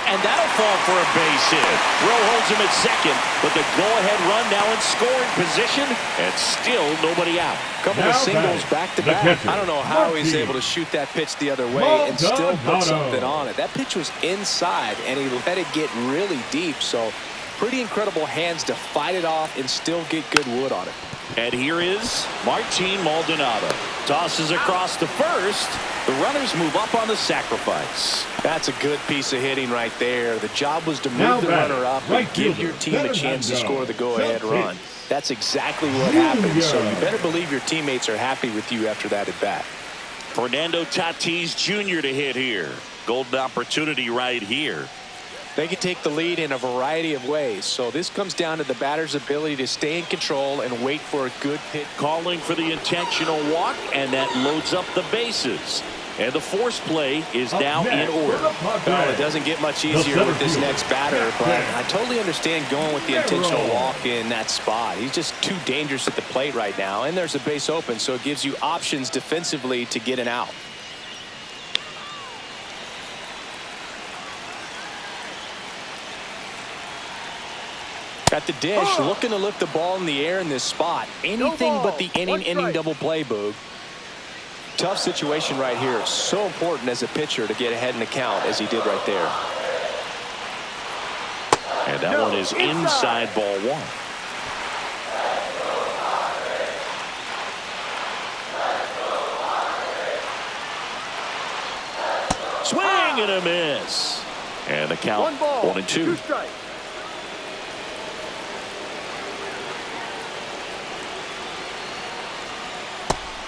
And that'll fall for a base hit. Rowe holds him at second, but the go-ahead run now in scoring position, and still nobody out. Couple of singles back to back. I don't know how he's able to shoot that pitch the other way and still put something on it. That pitch was inside, and he let it get really deep. So pretty incredible hands to fight it off and still get good wood on it. And here is Martin Maldonado. Tosses across to first. The runners move up on the sacrifice. That's a good piece of hitting right there. The job was to move the runner up and give your team a chance to score the go-ahead run. That's exactly what happened. So you better believe your teammates are happy with you after that at bat. Fernando Tatis Jr. to hit here. Golden opportunity right here. They can take the lead in a variety of ways. So this comes down to the batter's ability to stay in control and wait for a good pitch. Calling for the intentional walk, and that loads up the bases. And the force play is now in order. Well, it doesn't get much easier with this next batter, but I totally understand going with the intentional walk in that spot. He's just too dangerous at the plate right now, and there's a base open, so it gives you options defensively to get an out. At the dish, looking to lift the ball in the air in this spot. Anything but the inning double play, Boog. Tough situation right here. So important as a pitcher to get ahead in the count as he did right there. And that one is inside ball one. Swing and a miss. And the count 1-2. 2 strikes.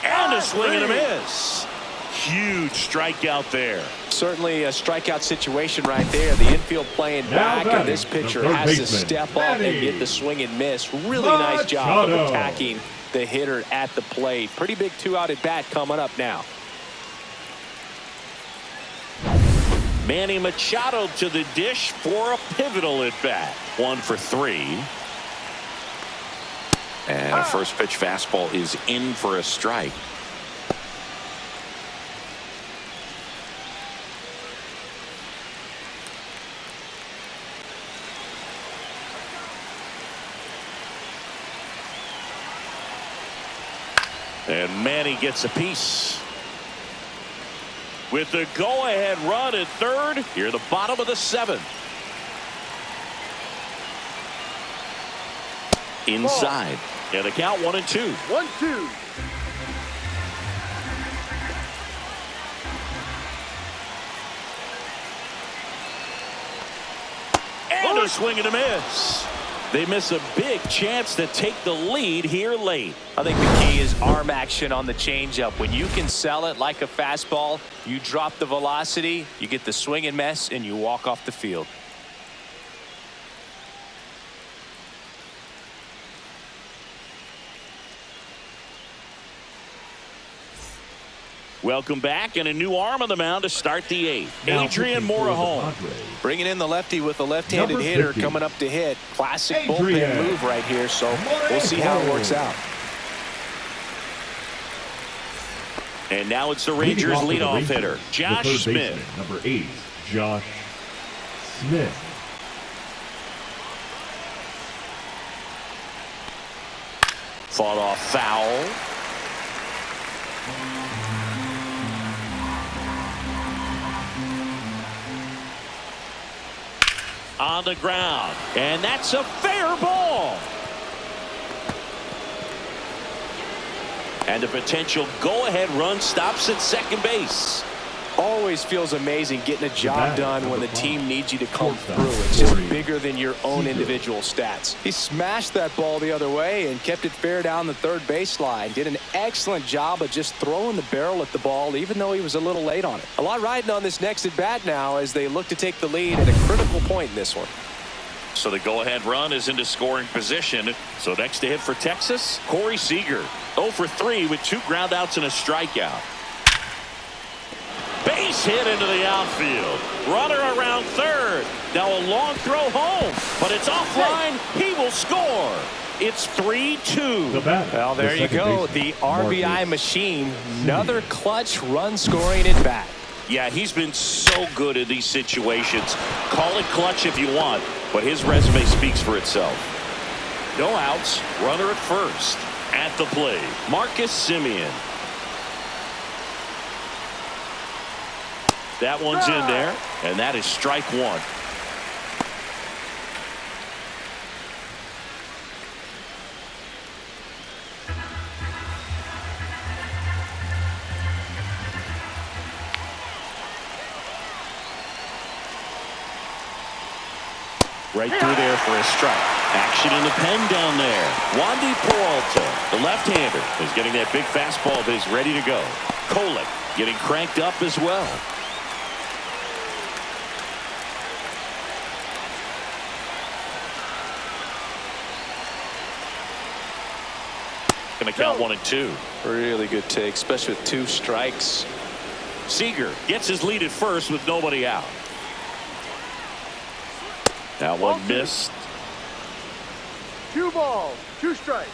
And a swing and a miss. Huge strikeout there. Certainly a strikeout situation right there. The infield playing back, and this pitcher has to step up and get the swing and miss. Really nice job of attacking the hitter at the plate. Pretty big 2-out at bat coming up now. Manny Machado to the dish for a pivotal at bat. 1 for 3. And a first pitch fastball is in for a strike. And Manny gets a piece. With the go-ahead run at third, here the bottom of the seventh. Inside. And the count 1-2. 1-2. And a swing and a miss. They miss a big chance to take the lead here late. I think the key is arm action on the changeup. When you can sell it like a fastball, you drop the velocity, you get the swing and miss, and you walk off the field. Welcome back, and a new arm on the mound to start the eighth. Adrian Morejon. Bringing in the lefty with a left-handed hitter coming up to hit. Classic bullpen move right here, so we'll see how it works out. And now it's the Rangers leadoff hitter, Josh Smith. Number 8, Josh Smith. Fought off foul. On the ground, and that's a fair ball. And the potential go-ahead run stops at second base. Always feels amazing getting a job done when the team needs you to come through. It's just bigger than your own individual stats. He smashed that ball the other way and kept it fair down the third baseline. Did an excellent job of just throwing the barrel at the ball, even though he was a little late on it. A lot riding on this next at-bat now as they look to take the lead at a critical point in this one. So the go-ahead run is into scoring position. So next to hit for Texas, Corey Seager. 0 for 3 with 2 groundouts and a strikeout. Base hit into the outfield. Runner around third. Now a long throw home, but it's offline. He will score. It's 3-2. Well, there you go. The RBI machine. Another clutch run scoring at bat. Yeah, he's been so good in these situations. Call it clutch if you want, but his resume speaks for itself. No outs. Runner at first. At the plate, Marcus Semien. That one's in there, and that is strike one. Right through there for a strike. Action in the pen down there. Wandy Peralta, the left-hander, is getting that big fastball of his ready to go. Kolek getting cranked up as well. Going to count 1 and 2. Really good take, especially with 2 strikes. Seager gets his lead at first with nobody out. That one missed. 2 balls, 2 strikes.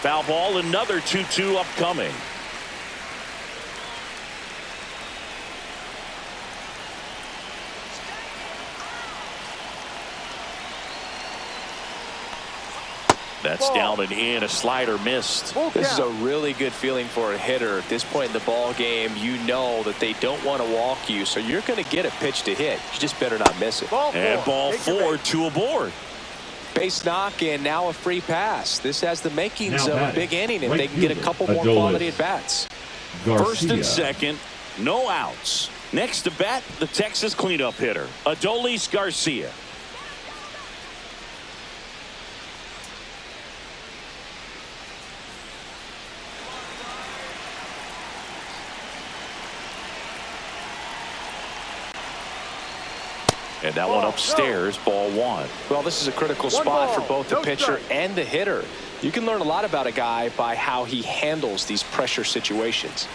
Foul ball, another 2-2 upcoming. That's down and in. A slider missed. This is a really good feeling for a hitter. At this point in the ball game, you know that they don't want to walk you, so you're going to get a pitch to hit. You just better not miss it. And ball 4, 2 aboard. Base knock, and now a free pass. This has the makings of a big inning if they can get a couple more quality at bats. First and second, no outs. Next to bat, the Texas cleanup hitter, Adolis Garcia. And that one upstairs, ball 1. Well, this is a critical spot for both the pitcher and the hitter. You can learn a lot about a guy by how he handles these pressure situations.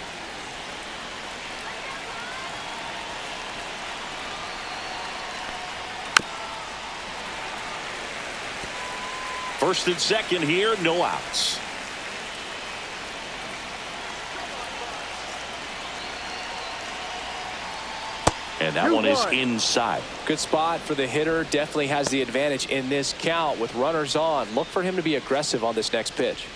First and second here, no outs. And that one is inside. Good spot for the hitter. Definitely has the advantage in this count with runners on. Look for him to be aggressive on this next pitch.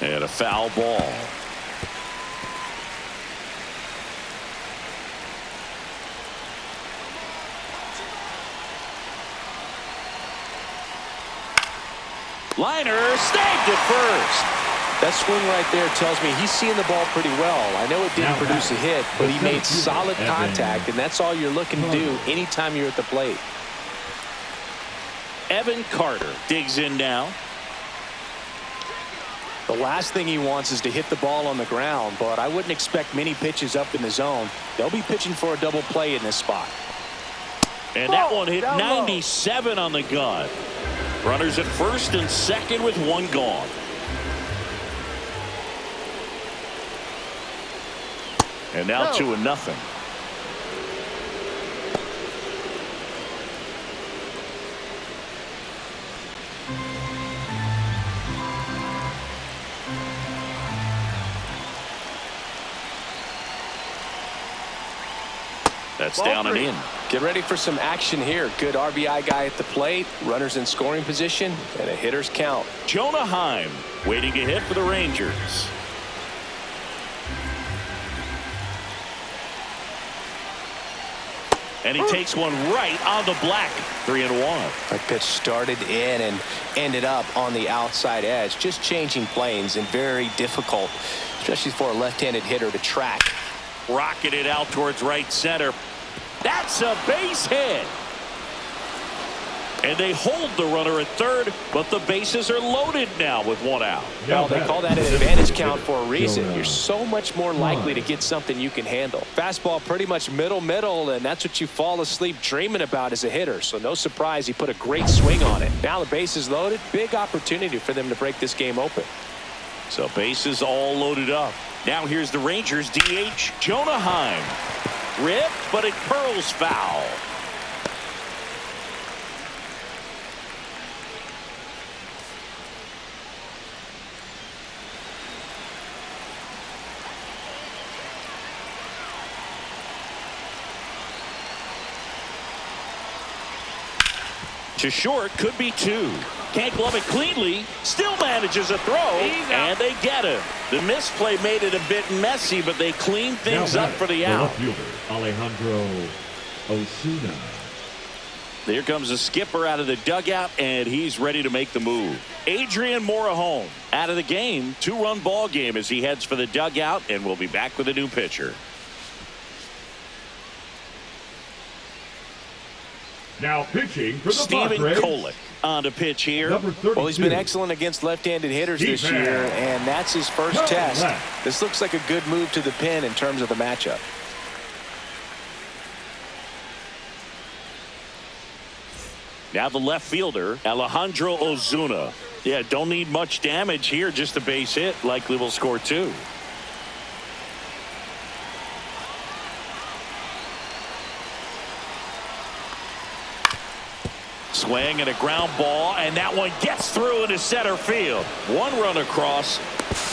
And a foul ball. Liner snagged at first. That swing right there tells me he's seeing the ball pretty well. I know it didn't produce a hit, but he made solid contact, and that's all you're looking to do anytime you're at the plate. Evan Carter digs in now. The last thing he wants is to hit the ball on the ground, but I wouldn't expect many pitches up in the zone. They'll be pitching for a double play in this spot. And that one hit 97 on the gun. Runners at first and second with one gone. And now 2-0. That's down and in. Get ready for some action here. Good RBI guy at the plate. Runners in scoring position and a hitter's count. Jonah Heim waiting to hit for the Rangers. And he takes one right on the black. 3-1. That pitch started in and ended up on the outside edge. Just changing planes and very difficult, especially for a left-handed hitter to track. Rocketed out towards right center. That's a base hit. And they hold the runner at third, but the bases are loaded now with one out. Well, they call that an advantage count for a reason. You're so much more likely to get something you can handle. Fastball pretty much middle, and that's what you fall asleep dreaming about as a hitter. So no surprise he put a great swing on it. Now the base is loaded. Big opportunity for them to break this game open. So bases all loaded up. Now here's the Rangers DH, Jonah Heim. Ripped, but it curls foul. To short, could be two. Can't glove it cleanly. Still manages a throw, and they get him. The misplay made it a bit messy, but they clean things up for the out. Alejandro Osuna. There comes the skipper out of the dugout, and he's ready to make the move. Adrian Morejon out of the game. 2-run ball game as he heads for the dugout, and we'll be back with a new pitcher. Now pitching for the Steven Padres. Kolek on to pitch here. Well, he's been excellent against left-handed hitters this year, and that's his first test. This looks like a good move to the pin in terms of the matchup. Now the left fielder, Alejandro Osuna. Yeah, don't need much damage here, just a base hit. Likely will score two. Swing and a ground ball, and that one gets through into center field. One run across.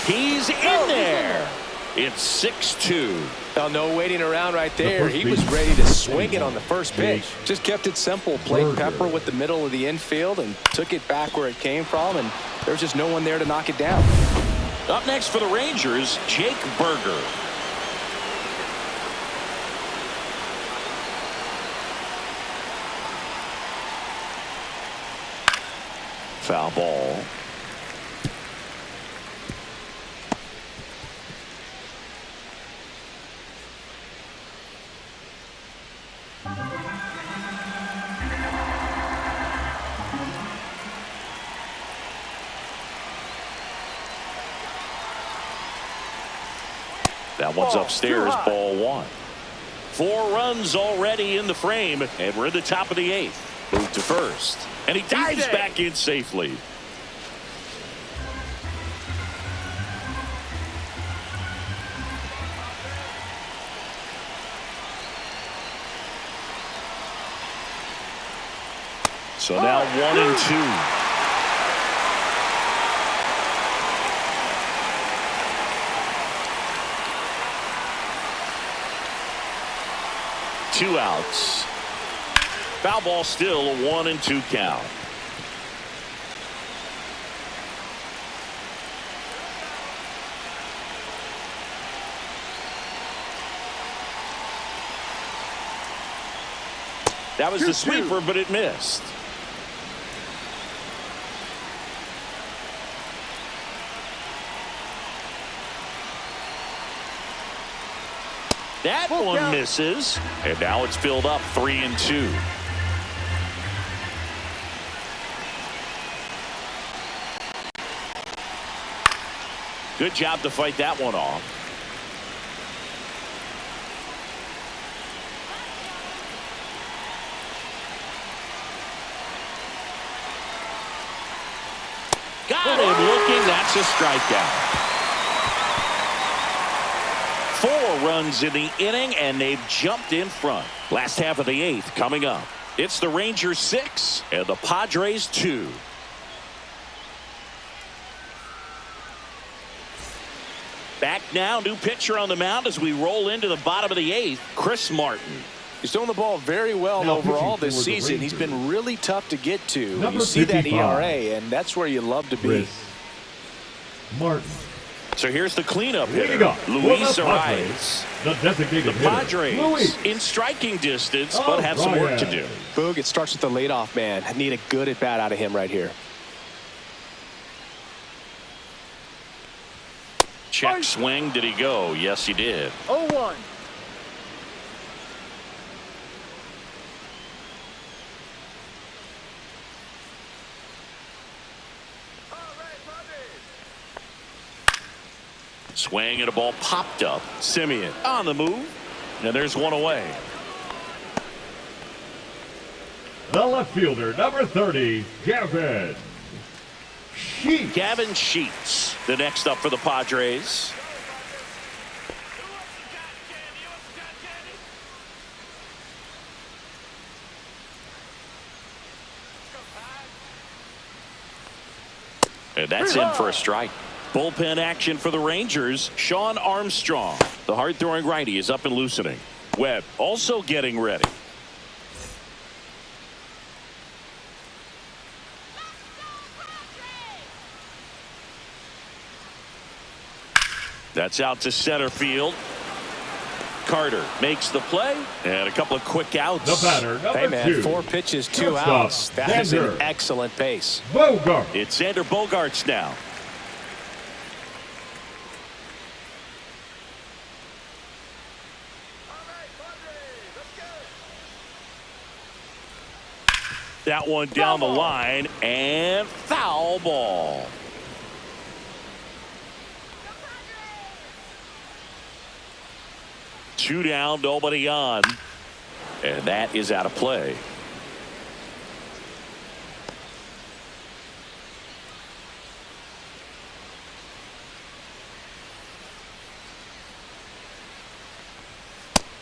He's in there. It's 6-2. Now, no waiting around right there. He was ready to swing it on the first pitch. Just kept it simple. Played pepper with the middle of the infield and took it back where it came from, and there's just no one there to knock it down. Up next for the Rangers, Jake Berger. Foul ball. That one's upstairs, ball one. 4 runs already in the frame, and we're in the top of the 8th. Move to first, and he dives back in safely. So now 1-2. Two outs. Foul ball, still a 1-2 count. That was the sweeper, but it missed. That one misses, and now it's filled up 3-2. Good job to fight that one off. Got him looking. That's a strikeout. 4 runs in the inning, and they've jumped in front. Last half of the 8th coming up. It's the Rangers 6 and the Padres 2. Back now, new pitcher on the mound as we roll into the bottom of the 8th, Chris Martin. He's throwing the ball very well overall this season. He's been really tough to get to. You see that ERA, and that's where you love to be. Martin. So here's the cleanup hitter, Luis Arias. The designated The Padres in striking distance, but have some work to do. Boog, it starts with the leadoff man. I need a good at bat out of him right here. Check swing. Did he go? Yes, he did. 0-1. Swing and a ball popped up. Simeon on the move. And there's one away. The left fielder, number 30, Gavin Sheets. Gavin Sheets, the next up for the Padres. And that's in for a strike. Bullpen action for the Rangers. Sean Armstrong, the hard-throwing righty, is up and loosening. Webb also getting ready. That's out to center field. Carter makes the play, and a couple of quick outs. The batter, number Hey, man, 2. 4 pitches, 2 outs. That is an excellent pace. Bogart. It's Xander Bogaerts now. That one down the line, and foul ball. Two down, nobody on. And that is out of play.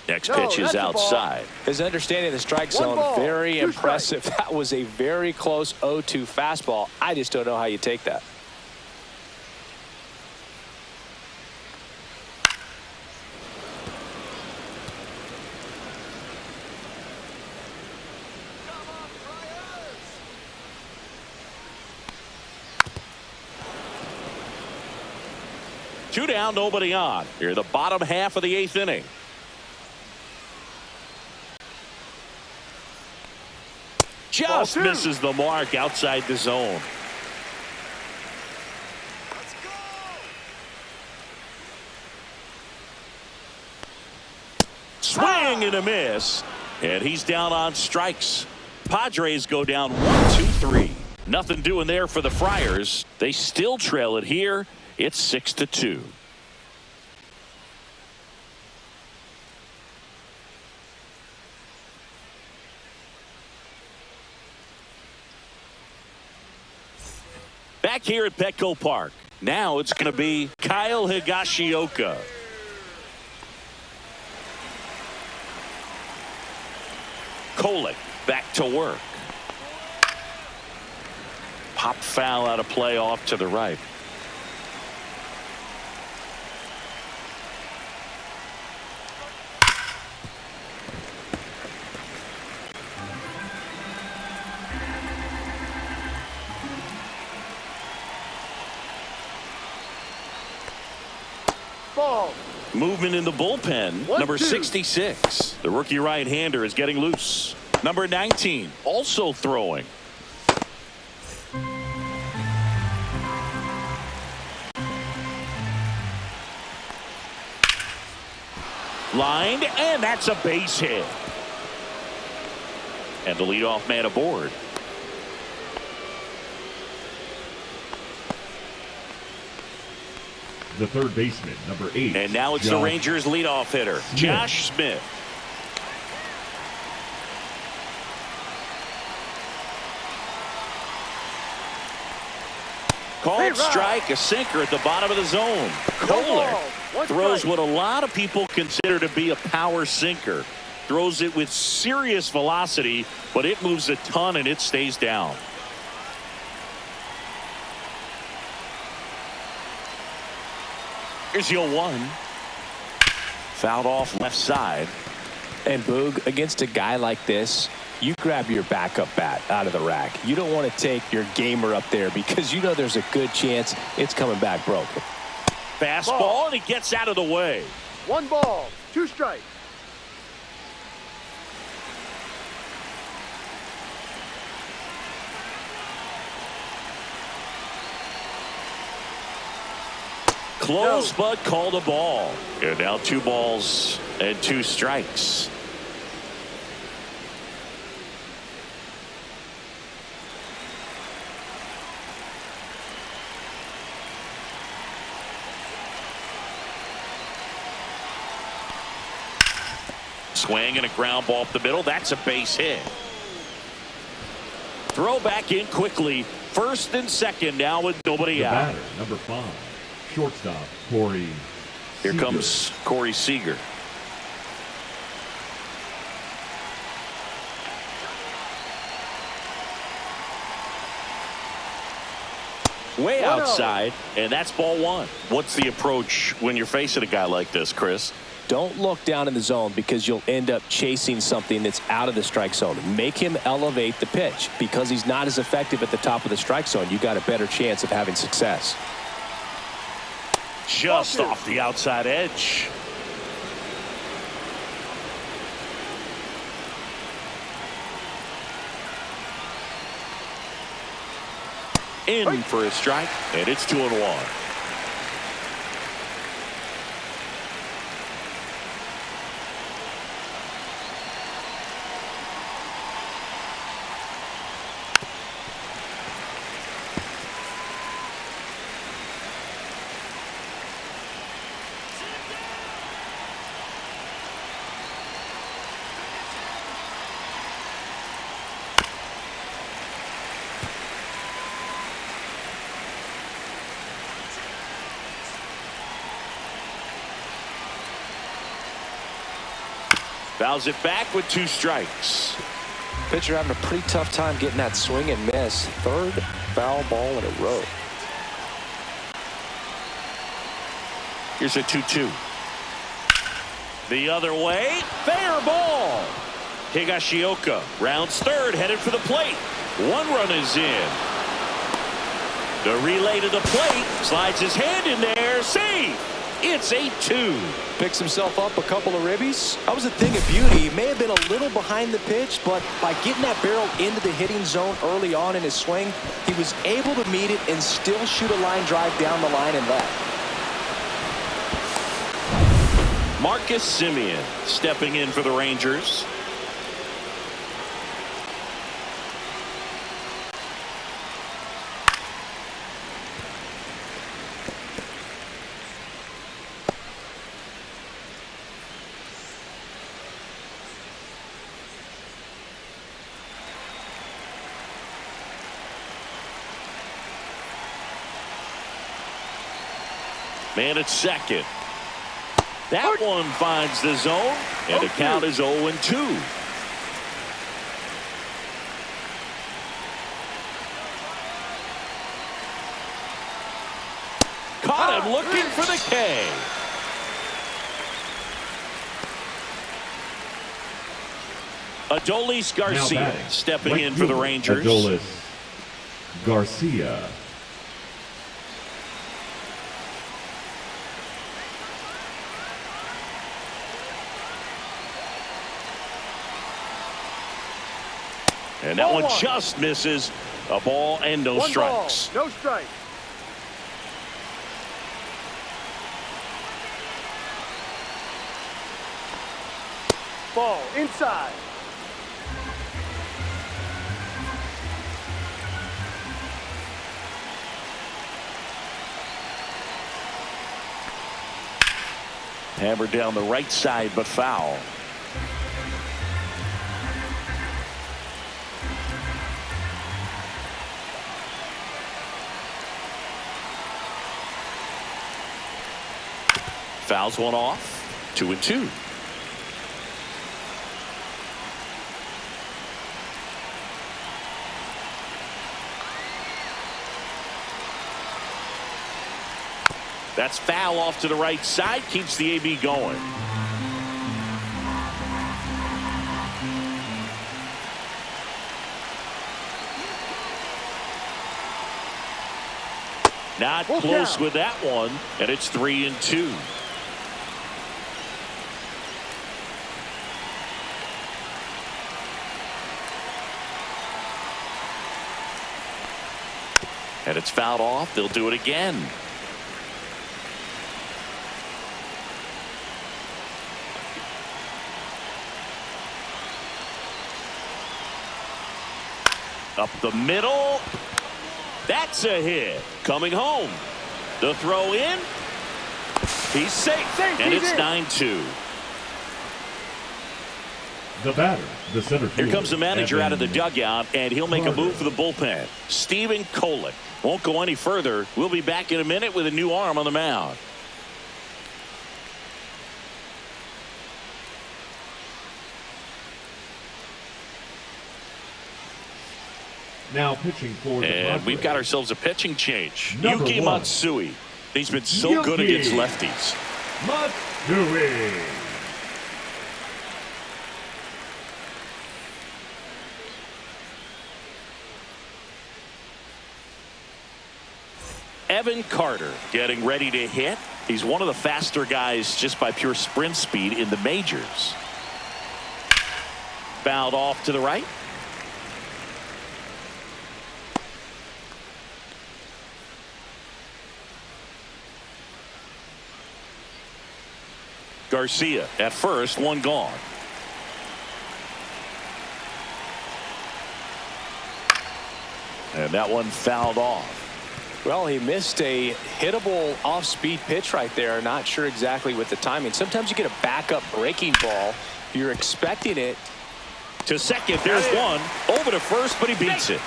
Next pitch is outside. His understanding of the strike zone, very impressive. That was a very close 0-2 fastball. I just don't know how you take that. Two down, nobody on. Here, the bottom half of the 8th inning. Just misses the mark outside the zone. Swing and a miss. And he's down on strikes. Padres go down 1-2-3. Nothing doing there for the Friars. They still trail it here. It's 6-2. Back here at Petco Park. Now it's going to be Kyle Higashioka. Kolek back to work. Pop foul out of play off to the right. Ball. Movement in the bullpen. Number 66. The rookie right-hander is getting loose. Number 19 also throwing. Lined, and that's a base hit. And the leadoff man aboard. the third baseman, number 8. And now it's the Rangers leadoff hitter, Josh Smith. Called strike, a sinker at the bottom of the zone. Kohler throws what a lot of people consider to be a power sinker. Throws it with serious velocity, but it moves a ton and it stays down. Here's 0-1. Fouled off left side. And Boog, against a guy like this, you grab your backup bat out of the rack. You don't want to take your gamer up there because you know there's a good chance it's coming back broken. Fastball, and he gets out of the way. 1 ball, 2 strikes. Close, but called a ball. And now 2 balls and 2 strikes. Swing and a ground ball up the middle. That's a base hit. Throw back in quickly. First and second now with nobody out. Batter, number 5, shortstop, Corey. Here comes Corey Seager. Way outside, and that's ball 1. What's the approach when you're facing a guy like this, Chris? Don't look down in the zone because you'll end up chasing something that's out of the strike zone. Make him elevate the pitch. Because he's not as effective at the top of the strike zone, you got a better chance of having success. Just off the outside edge. In for a strike, and it's 2-1. Fouls it back with 2 strikes. Pitcher having a pretty tough time getting that swing and miss. 3rd foul ball in a row. Here's a 2-2. The other way. Fair ball. Higashioka rounds 3rd, headed for the plate. 1 run is in. The relay to the plate. Slides his hand in there. Safe. It's 8-2. Picks himself up a couple of ribbies. That was a thing of beauty. He may have been a little behind the pitch, but by getting that barrel into the hitting zone early on in his swing, he was able to meet it and still shoot a line drive down the line and left. Marcus Semien stepping in for the Rangers. Man at second. That one finds the zone, and the count is 0-2. Caught him looking for the K. Adolis Garcia stepping in for the Rangers. Adolis Garcia. And that one just misses. A ball and no strikes. No strikes. Ball inside. Hammered down the right side, but foul. Fouls one off. 2-2. That's foul off to the right side. Keeps the AB going. Not close with that one, and it's 3-2. And it's fouled off. They'll do it again. Up the middle. That's a hit. Coming home. The throw in. He's safe. And it's 9-2. The batter, the center fielder. Here comes the manager out of the dugout, and he'll make a move for the bullpen. Stephen Kolek won't go any further. We'll be back in a minute with a new arm on the mound. Now pitching for the And Padres. we've got ourselves a pitching change. Number Yuki one. Matsui. He's been so good Yuki against lefties. Matsui. Evan Carter getting ready to hit. He's one of the faster guys just by pure sprint speed in the majors. Fouled off to the right. Garcia at first, one gone. And that one fouled off. Well, he missed a hittable off-speed pitch right there. Not sure exactly with the timing. Sometimes you get a backup breaking ball. You're expecting it. To second, there's one. Over to first, but he beats it.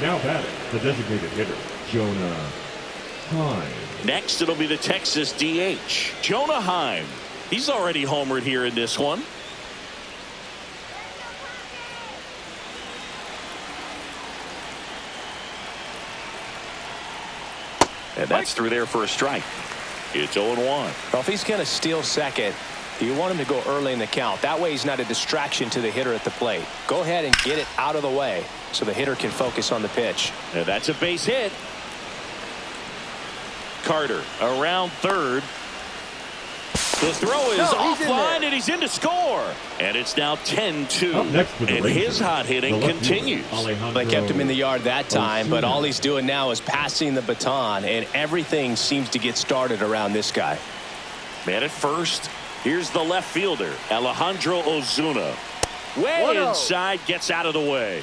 Now batting, the designated hitter, Jonah Heim. Next, it'll be the Texas DH, Jonah Heim. He's already homered here in this one. And that's through there for a strike. It's 0-1. Well, if he's going to steal second, you want him to go early in the count. That way he's not a distraction to the hitter at the plate. Go ahead and get it out of the way so the hitter can focus on the pitch. And that's a base hit. Carter around third. The throw is offline, and he's in to score. And it's now 10-2. And his hot hitting continues. They kept him in the yard that time, but all he's doing now is passing the baton, and everything seems to get started around this guy. Man at first. Here's the left fielder, Alejandro Ozuna. Way inside, gets out of the way.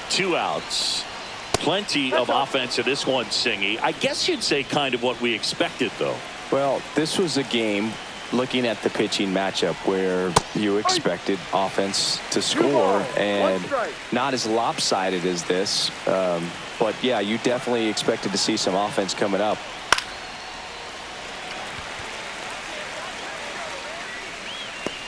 Two outs. Plenty of offense in this one, Singy. I guess you'd say kind of what we expected, though. Well, this was a game, looking at the pitching matchup, where you expected offense to score, and not as lopsided as this. But, yeah, you definitely expected to see some offense coming up.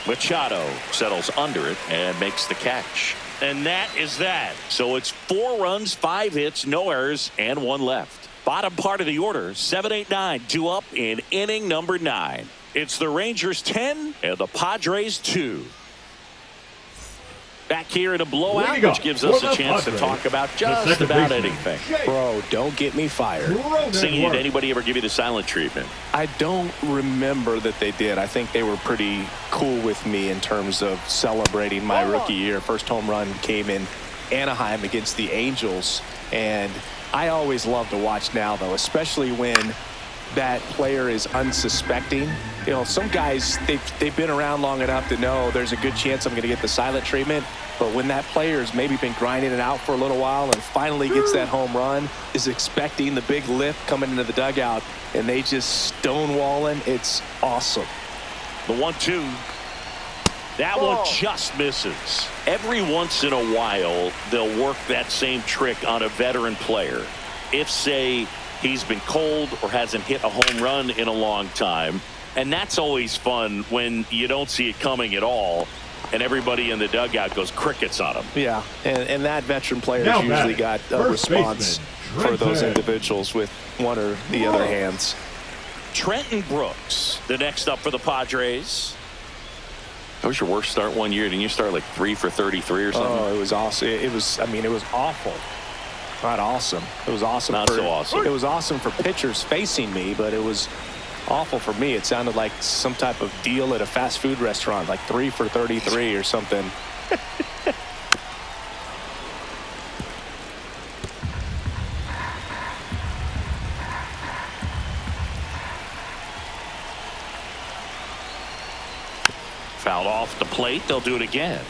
Machado settles under it and makes the catch. And that is that. So it's 4 runs, 5 hits, no errors, and 1 left. Bottom part of the order, 7-8-9, due up in inning number 9. It's the Rangers 10 and the Padres 2. Back here in a blowout, which gives us a chance to talk about just about anything. Bro, don't get me fired. Singy, did anybody ever give you the silent treatment? I don't remember that they did. I think they were pretty cool with me in terms of celebrating my rookie year. First home run came in Anaheim against the Angels, and I always love to watch now, though, especially when that player is unsuspecting. You know, some guys, they've been around long enough to know there's a good chance I'm going to get the silent treatment. But when that player's maybe been grinding it out for a little while and finally gets that home run, is expecting the big lift coming into the dugout, and they just stonewalling, it's awesome. The 1-2. That one just misses. Every once in a while, they'll work that same trick on a veteran player. If, say, he's been cold or hasn't hit a home run in a long time. And that's always fun when you don't see it coming at all and everybody in the dugout goes crickets on him. Yeah, and that veteran player has usually got a response for those individuals with one or the other hands. Trenton Brooks, the next up for the Padres. That was your worst start one year. Didn't you start like 3 for 33 or something? Oh, it was awesome. I mean, it was awful. Not awesome. It was awesome. Not so awesome. It was awesome for pitchers facing me, but it was awful for me. It sounded like some type of deal at a fast food restaurant, like 3 for 33 or something. Fouled off the plate. They'll do it again.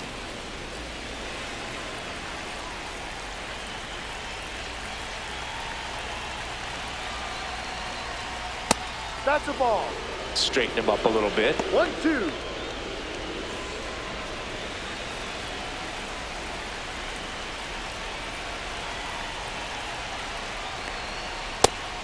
That's a ball. Straighten him up a little bit. 1-2.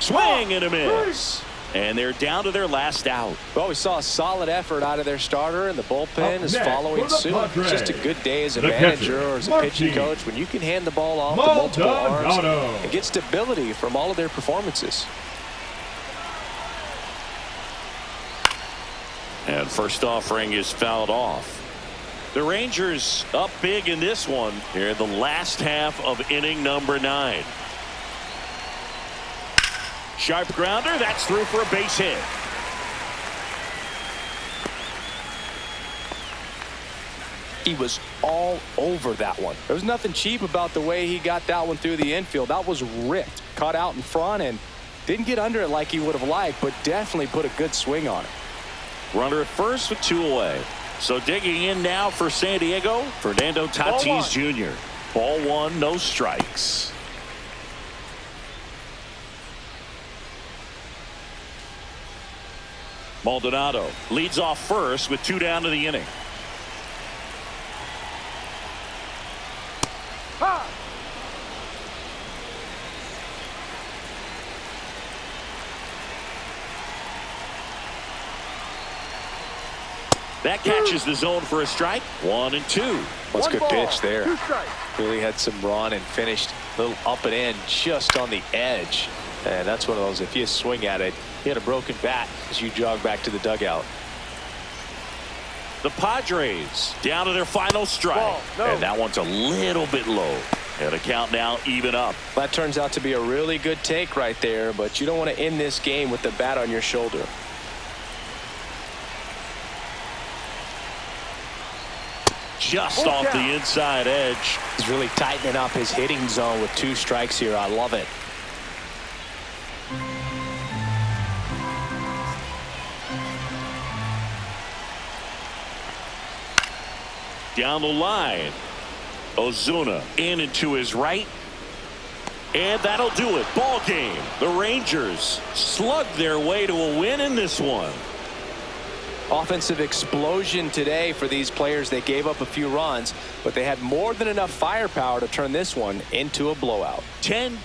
Swing and a miss. And they're down to their last out. Well, we saw a solid effort out of their starter, and the bullpen is following suit. It's just a good day as a manager or as a pitching coach when you can hand the ball off to multiple arms and get stability from all of their performances. And first offering is fouled off. The Rangers up big in this one here in the last half of inning number 9. Sharp grounder. That's through for a base hit. He was all over that one. There was nothing cheap about the way he got that one through the infield. That was ripped. Caught out in front and didn't get under it like he would have liked, but definitely put a good swing on it. Runner at first with 2 away. So digging in now for San Diego, Fernando Tatis Jr. Ball 1, no strikes. Maldonado leads off first with 2 down to the inning. That catches the zone for a strike. 1-2. That's a good pitch there. 2 strikes. Really had some run and finished a little up and in just on the edge. And that's one of those, if you swing at it, you had a broken bat as you jog back to the dugout. The Padres down to their final strike. And that one's a little bit low. And a count now even up. That turns out to be a really good take right there, but you don't want to end this game with the bat on your shoulder. Just off the inside edge. He's really tightening up his hitting zone with 2 strikes here. I love it. Down the line. Ozuna in and to his right. And that'll do it. Ball game. The Rangers slugged their way to a win in this one. Offensive explosion today for these players. They gave up a few runs, but they had more than enough firepower to turn this one into a blowout. 10